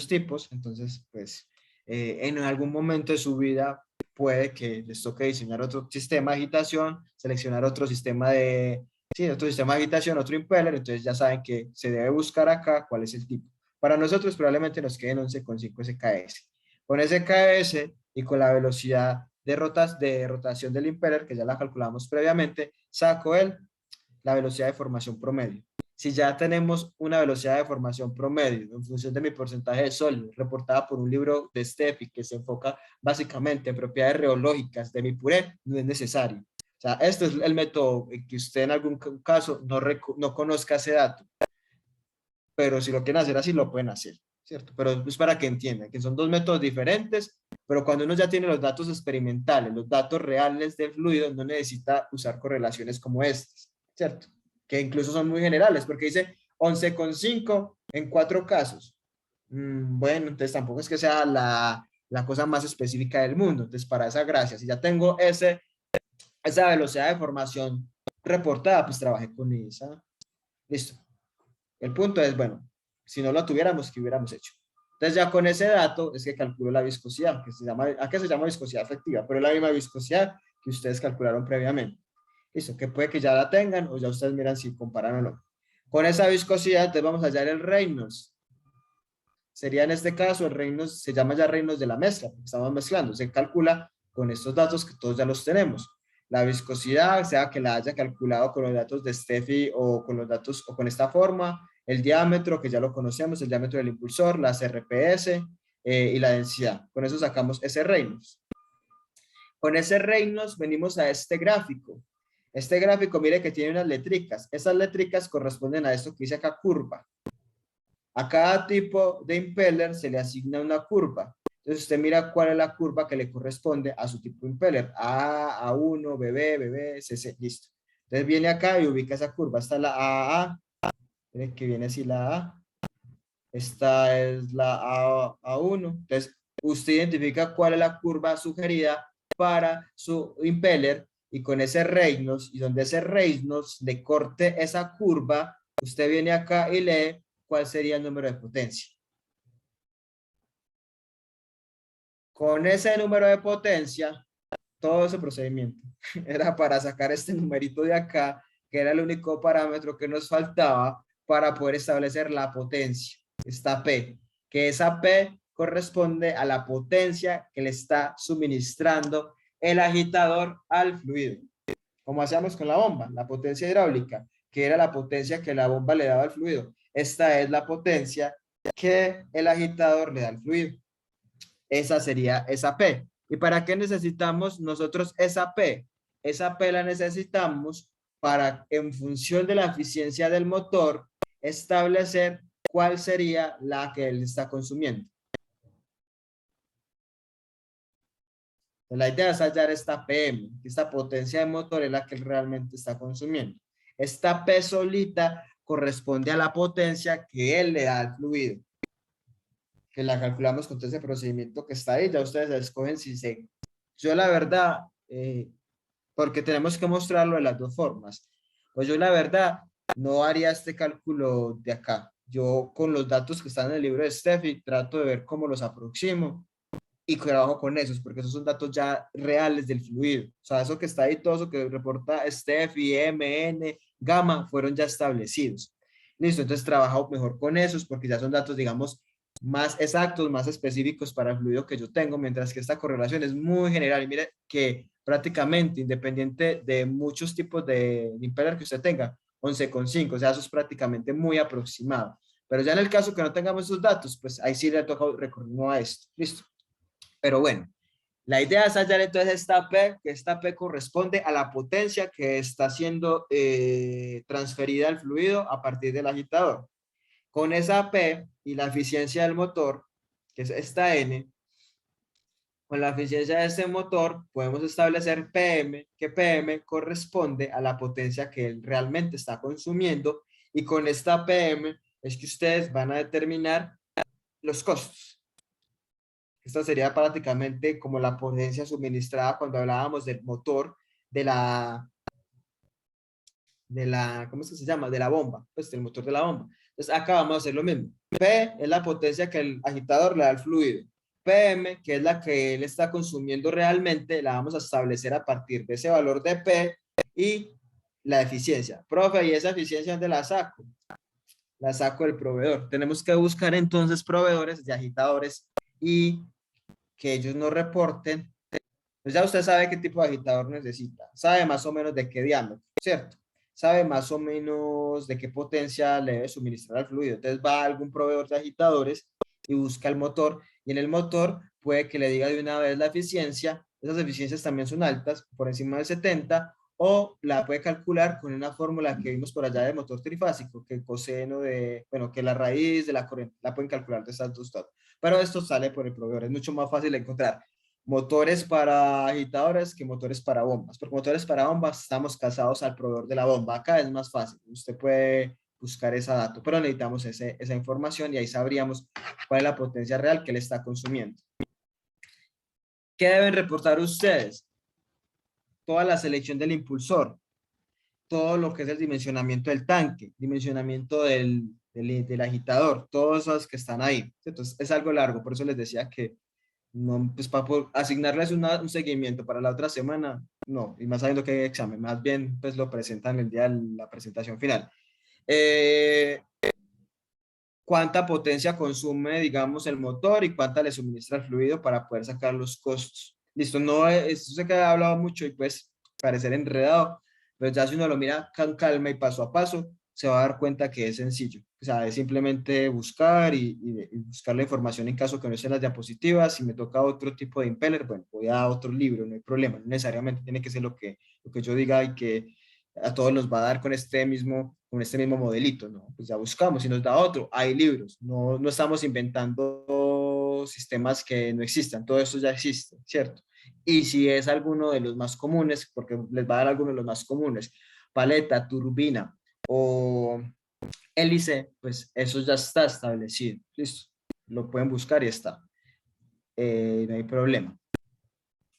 tipos, entonces pues en algún momento de su vida puede que les toque diseñar otro sistema de agitación, seleccionar otro sistema otro sistema de agitación, otro impeller, entonces ya saben que se debe buscar acá cuál es el tipo. Para nosotros probablemente nos queden 11,5 SKS. Con SKS y con la velocidad de rotación del impeller, que ya la calculamos previamente, saco la velocidad de formación promedio. Si ya tenemos una velocidad de formación promedio en función de mi porcentaje de sólido, reportada por un libro de Steffi que se enfoca básicamente en propiedades reológicas de mi puré, no es necesario. O sea, este es el método que usted en algún caso no conozca ese dato, pero si lo quieren hacer así, lo pueden hacer, ¿cierto? Pero es para que entiendan que son dos métodos diferentes, pero cuando uno ya tiene los datos experimentales, los datos reales del fluido, no necesita usar correlaciones como estas, ¿cierto? Que incluso son muy generales, porque dice 11,5 en 4 casos. Bueno, entonces tampoco es que sea la cosa más específica del mundo. Entonces, para esa gracia, si ya tengo esa velocidad de formación reportada, pues trabajé con esa. Listo. El punto es, bueno, si no lo tuviéramos, ¿qué hubiéramos hecho? Entonces ya con ese dato es que calculo la viscosidad, que se llama, ¿a qué se llama viscosidad efectiva? Pero es la misma viscosidad que ustedes calcularon previamente. Listo, que puede que ya la tengan o ya ustedes miran si comparan o no. Con esa viscosidad, entonces vamos a hallar el Reynolds. sería en este caso el Reynolds, se llama ya Reynolds de la mezcla, porque estamos mezclando, se calcula con estos datos que todos ya los tenemos. La viscosidad, sea que la haya calculado con los datos de Steffi o con los datos o con esta forma, el diámetro, que ya lo conocemos, el diámetro del impulsor, las RPS y la densidad. Con eso sacamos ese Reynolds. Con ese Reynolds venimos a este gráfico. Este gráfico, mire que tiene unas letricas. Esas letricas corresponden a esto que dice acá, curva. A cada tipo de impeller se le asigna una curva. Entonces usted mira cuál es la curva que le corresponde a su tipo de impeller. A, A1, BB, BB, CC, listo. Entonces viene acá y ubica esa curva. Esta es la AA, miren que viene así la A. Esta es la A1. Entonces usted identifica cuál es la curva sugerida para su impeller y con ese Reynolds, y donde ese Reynolds le corte esa curva, usted viene acá y lee cuál sería el número de potencia. Con ese número de potencia, todo ese procedimiento era para sacar este numerito de acá, que era el único parámetro que nos faltaba para poder establecer la potencia, esta P, que esa P corresponde a la potencia que le está suministrando el agitador al fluido. Como hacíamos con la bomba, la potencia hidráulica, que era la potencia que la bomba le daba al fluido. Esta es la potencia que el agitador le da al fluido. Esa sería esa P. ¿Y para qué necesitamos nosotros esa P? Esa P la necesitamos para, en función de la eficiencia del motor, establecer cuál sería la que él está consumiendo. La idea es hallar esta PM, esta potencia de motor es la que él realmente está consumiendo. Esta P solita corresponde a la potencia que él le da al fluido, que la calculamos con todo ese procedimiento que está ahí. Ya ustedes escogen si se... Yo la verdad, porque tenemos que mostrarlo de las dos formas, pues yo la verdad no haría este cálculo de acá. Yo con los datos que están en el libro de Steffi trato de ver cómo los aproximo y trabajo con esos, porque esos son datos ya reales del fluido. O sea, eso que está ahí, todo eso que reporta Steffi, MN, Gamma, fueron ya establecidos. Listo, entonces trabajo mejor con esos porque ya son datos, digamos, más exactos, más específicos para el fluido que yo tengo, mientras que esta correlación es muy general. Y mire que prácticamente independiente de muchos tipos de impeller que usted tenga, 11,5, o sea, eso es prácticamente muy aproximado. Pero ya en el caso que no tengamos esos datos, pues ahí sí le toca recurrir a esto. Listo. Pero bueno, la idea es hallar entonces esta P, que esta P corresponde a la potencia que está siendo transferida al fluido a partir del agitador. Con esa P y la eficiencia del motor, que es esta N, con la eficiencia de este motor podemos establecer PM, que PM corresponde a la potencia que él realmente está consumiendo, y con esta PM es que ustedes van a determinar los costos. Esta sería prácticamente como la potencia suministrada cuando hablábamos del motor ¿cómo es que se llama? De la bomba, pues del motor de la bomba. Entonces acá vamos a hacer lo mismo. P es la potencia que el agitador le da al fluido. PM, que es la que él está consumiendo realmente, la vamos a establecer a partir de ese valor de P y la eficiencia. Profe, ¿y esa eficiencia dónde la saco? La saco del proveedor. Tenemos que buscar entonces proveedores de agitadores y que ellos nos reporten. Pues ya usted sabe qué tipo de agitador necesita, sabe más o menos de qué diámetro, ¿cierto? Sabe más o menos de qué potencia le debe suministrar al fluido. Entonces va a algún proveedor de agitadores y busca el motor, y en el motor puede que le diga de una vez la eficiencia. Esas eficiencias también son altas, por encima del 70, o la puede calcular con una fórmula que vimos por allá de motor trifásico, que el coseno de, bueno, que la raíz de la corriente, la pueden calcular de estas dos datos. Pero esto sale por el proveedor, es mucho más fácil de encontrar motores para agitadores que motores para bombas, porque motores para bombas estamos casados al proveedor de la bomba. Acá es más fácil, usted puede buscar ese dato, pero necesitamos esa información y ahí sabríamos cuál es la potencia real que le está consumiendo. ¿Qué deben reportar ustedes? Toda la selección del impulsor, todo lo que es el dimensionamiento del tanque, dimensionamiento del agitador, todos esos que están ahí. Entonces es algo largo, por eso les decía que no, pues para asignarles un seguimiento para la otra semana, no, y más sabiendo que hay examen, más bien pues lo presentan el día de la presentación final. cuánta potencia consume, digamos, el motor y cuánta le suministra el fluido para poder sacar los costos. Listo, no es, sé que he hablado mucho y pues parecer enredado, pero ya si uno lo mira con calma y paso a paso, se va a dar cuenta que es sencillo. O sea, es simplemente buscar y buscar la información en caso que no esté en las diapositivas. Si me toca otro tipo de impeller, bueno, voy a otro libro, no hay problema. No necesariamente tiene que ser lo que yo diga y que a todos nos va a dar con este mismo modelito, ¿no? Pues ya buscamos y nos da otro. Hay libros, no estamos inventando sistemas que no existan, todo eso ya existe, ¿cierto? Y si es alguno de los más comunes, porque les va a dar alguno de los más comunes, paleta, turbina o hélice, pues eso ya está establecido, listo. Lo pueden buscar y está. No hay problema.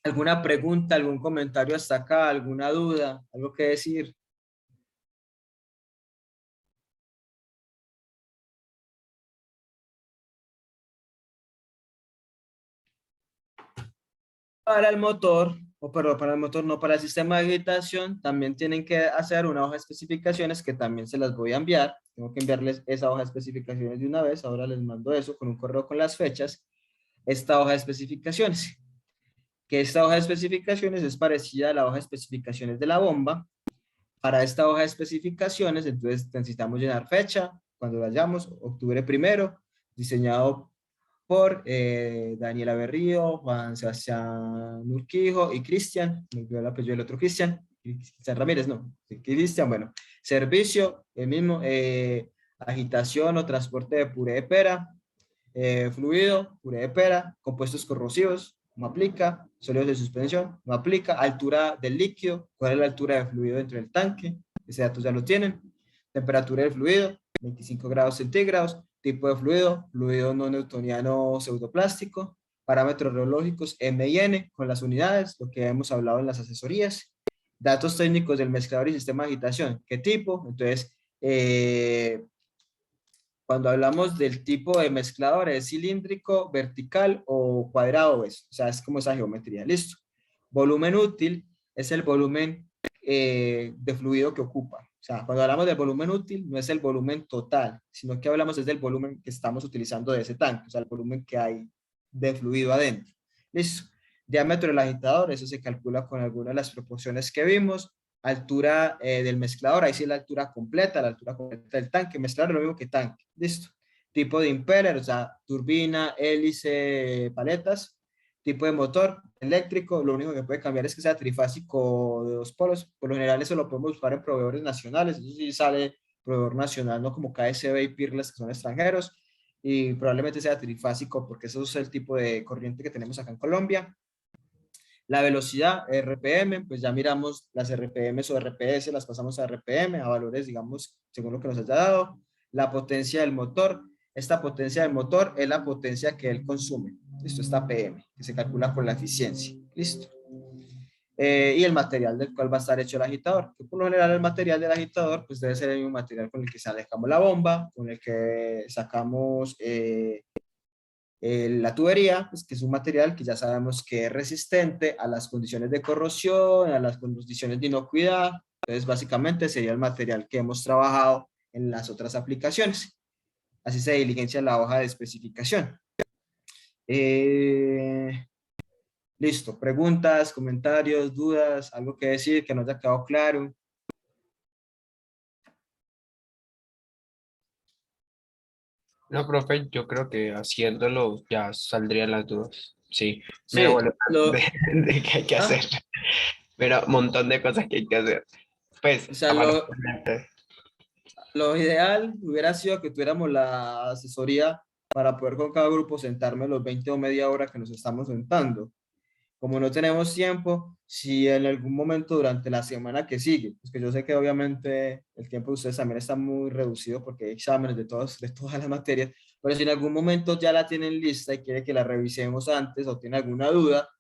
¿Alguna pregunta, algún comentario hasta acá, alguna duda, algo que decir? Para el motor, o perdón, para el motor, no para el sistema de agitación, también tienen que hacer una hoja de especificaciones que también se las voy a enviar. Tengo que enviarles esa hoja de especificaciones de una vez. Ahora les mando eso con un correo con las fechas. Esta hoja de especificaciones, que esta hoja de especificaciones es parecida a la hoja de especificaciones de la bomba. Para esta hoja de especificaciones, entonces necesitamos llenar fecha, cuando la hallamos, octubre 1, diseñado por Daniela Berrío, Juan Sebastián Urquijo y Cristian, me olvidó el apellido del otro Cristian, Cristian Ramírez, no, Cristian, bueno, servicio, el mismo, agitación o transporte de puré de pera, fluido, puré de pera, compuestos corrosivos, no aplica, sólidos de suspensión, no aplica, altura del líquido, cuál es la altura de fluido dentro del tanque, ese dato ya lo tienen, temperatura del fluido, 25 grados centígrados, tipo de fluido, fluido no newtoniano pseudoplástico, parámetros reológicos M y N con las unidades, lo que hemos hablado en las asesorías, datos técnicos del mezclador y sistema de agitación, ¿qué tipo? Entonces, cuando hablamos del tipo de mezclador, ¿es cilíndrico, vertical o cuadrado? O sea, es como esa geometría, listo. Volumen útil es el volumen de fluido que ocupa. O sea, cuando hablamos del volumen útil, no es el volumen total, sino que hablamos es del volumen que estamos utilizando de ese tanque, o sea, el volumen que hay de fluido adentro. Listo. Diámetro del agitador, eso se calcula con algunas de las proporciones que vimos. Altura del mezclador, ahí sí la altura completa, la altura completa del tanque. Mezclador es lo mismo que tanque. Listo. Tipo de impeller, o sea, turbina, hélice, paletas. Tipo de motor eléctrico, lo único que puede cambiar es que sea trifásico de 2 polos. Por lo general eso lo podemos buscar en proveedores nacionales, eso sí sale proveedor nacional, no como KSB y Pirles que son extranjeros, y probablemente sea trifásico porque eso es el tipo de corriente que tenemos acá en Colombia. La velocidad, RPM, pues ya miramos las RPMs o RPS, las pasamos a RPM, a valores, digamos, según lo que nos haya dado. La potencia del motor, esta potencia del motor es la potencia que él consume. Esto está PM, que se calcula con la eficiencia. Listo. Y el material del cual va a estar hecho el agitador, que por lo general el material del agitador pues debe ser el mismo material con el que sacamos la bomba, con el que sacamos la tubería, pues, que es un material que ya sabemos que es resistente a las condiciones de corrosión, a las condiciones de inocuidad. Entonces, básicamente sería el material que hemos trabajado en las otras aplicaciones. Así se diligencia la hoja de especificación. Listo. Preguntas, comentarios, dudas, algo que decir que no haya quedado claro.
No, profe, yo creo que haciéndolo ya saldrían las dudas. Sí, me
Sí,
devuelve de qué hay que hacer,
ah,
pero un montón de cosas que hay que hacer. Pues,
o sea,
aparentemente.
lo ideal hubiera sido que tuviéramos la asesoría para poder con cada grupo sentarme los 20 o media hora que nos estamos sentando. Como no tenemos tiempo, si en algún momento durante la semana que sigue, pues que yo sé que obviamente el tiempo de ustedes también está muy reducido porque hay exámenes de todas las materias, pero si en algún momento ya la tienen lista y quiere que la revisemos antes o tiene alguna duda,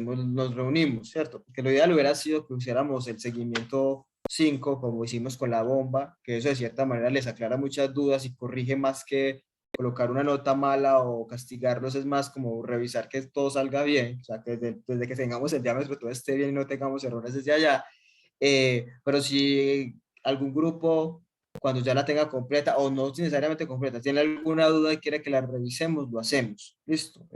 nos reunimos, ¿cierto? Porque lo ideal hubiera sido que hiciéramos el seguimiento 5 como hicimos con la bomba, que eso de cierta manera les aclara muchas dudas y corrige más que colocar una nota mala o castigarlos, es más como revisar que todo salga bien, o sea, que desde que tengamos el diámetro todo esté bien y no tengamos errores desde allá. Pero si algún grupo cuando ya la tenga completa o no necesariamente completa, tiene alguna duda y quiere que la revisemos, lo hacemos. Listo.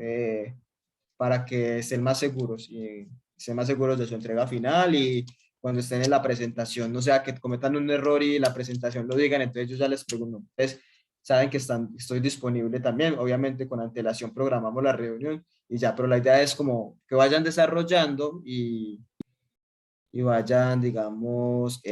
Para que estén más seguros y estén más seguros de su entrega final y cuando estén en la presentación, no sea que cometan un error y la presentación lo digan, entonces yo ya les pregunto. Entonces, saben que estoy disponible también, obviamente con antelación programamos la reunión y ya, pero la idea es como que vayan desarrollando y vayan, digamos,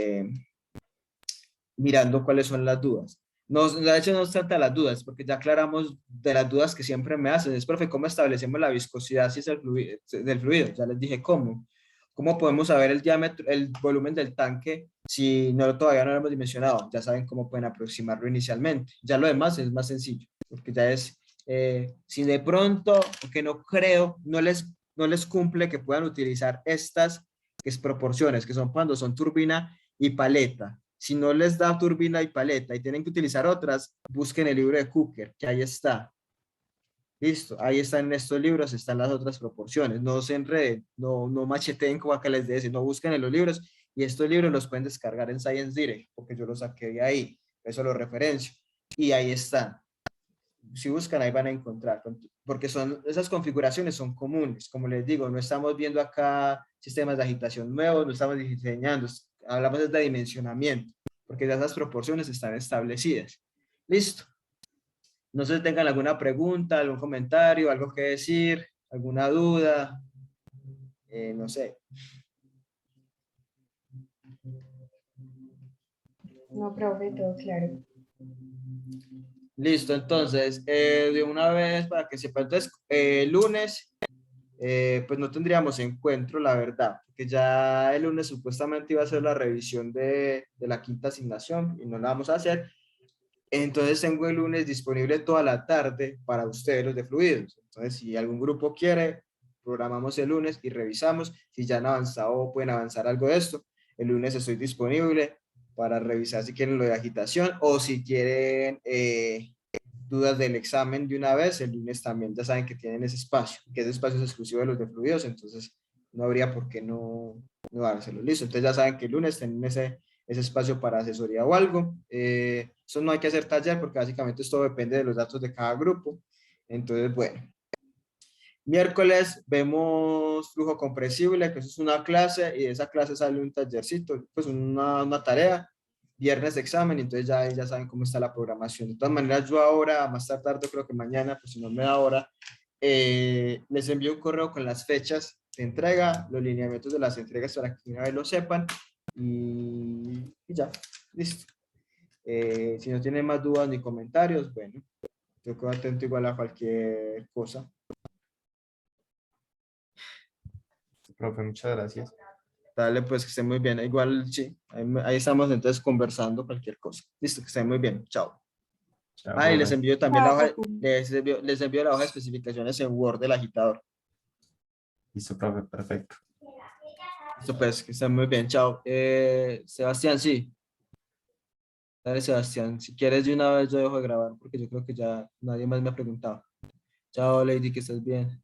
mirando cuáles son las dudas. No, de hecho, no se trata de las dudas, porque ya aclaramos de las dudas que siempre me hacen. Es, profe, ¿cómo establecemos la viscosidad si es del fluido? Ya les dije cómo. ¿Cómo podemos saber el diámetro, el volumen del tanque si no, todavía no lo hemos dimensionado? Ya saben cómo pueden aproximarlo inicialmente. Ya lo demás es más sencillo, porque ya es, si de pronto, porque no creo, no les cumple que puedan utilizar estas que es proporciones, que son cuando son turbina y paleta. Si no les da turbina y paleta y tienen que utilizar otras, busquen el libro de Cooker, que ahí está. Listo, ahí están en estos libros, están las otras proporciones. No se enreden, no macheteen como acá les decía, no busquen en los libros y estos libros los pueden descargar en Science Direct, porque yo los saqué de ahí, eso lo referencio. Y ahí están. Si buscan, ahí van a encontrar, porque esas configuraciones son comunes. Como les digo, no estamos viendo acá sistemas de agitación nuevos, no estamos diseñando, hablamos de dimensionamiento, porque ya esas proporciones están establecidas. Listo. No sé si tengan alguna pregunta, algún comentario, algo que decir, alguna duda, no sé.
No, profe, todo claro.
Listo, entonces, de una vez para que sepan, entonces, lunes, pues no tendríamos encuentro, la verdad, porque ya el lunes supuestamente iba a ser la revisión de la quinta asignación y no la vamos a hacer. Entonces tengo el lunes disponible toda la tarde para ustedes los de fluidos. Entonces, si algún grupo quiere, programamos el lunes y revisamos. Si ya han avanzado o pueden avanzar algo de esto, el lunes estoy disponible para revisar si quieren lo de agitación o si quieren dudas del examen de una vez, el lunes también ya saben que tienen ese espacio, que ese espacio es exclusivo de los de fluidos, entonces no habría por qué no dárselo. Listo, entonces ya saben que el lunes tienen ese espacio para asesoría o algo. Eso no hay que hacer taller porque básicamente esto depende de los datos de cada grupo. Entonces, bueno. Miércoles vemos flujo compresible, que eso es una clase y de esa clase sale un tallercito, pues una tarea. Viernes examen, entonces ya saben cómo está la programación. De todas maneras, yo ahora, más tarde, creo que mañana, pues si no me da hora, les envío un correo con las fechas de entrega, los lineamientos de las entregas para que una vez lo sepan y ya, listo. Si no tienen más dudas ni comentarios, bueno, yo quedo atento igual a cualquier cosa.
Profe, muchas gracias.
Dale, pues que estén muy bien. Igual, sí, ahí estamos entonces conversando cualquier cosa. Listo, que estén muy bien. Chao.
Chao,
Ah, y les
profe.
envío también la hoja, les envío la hoja de especificaciones en Word del agitador.
Listo, profe, perfecto.
Listo, pues, que estén muy bien. Chao. Sebastián, sí. Dale, Sebastián. Si quieres de una vez yo dejo de grabar porque yo creo que ya nadie más me ha preguntado. Chao, Lady, que estés bien.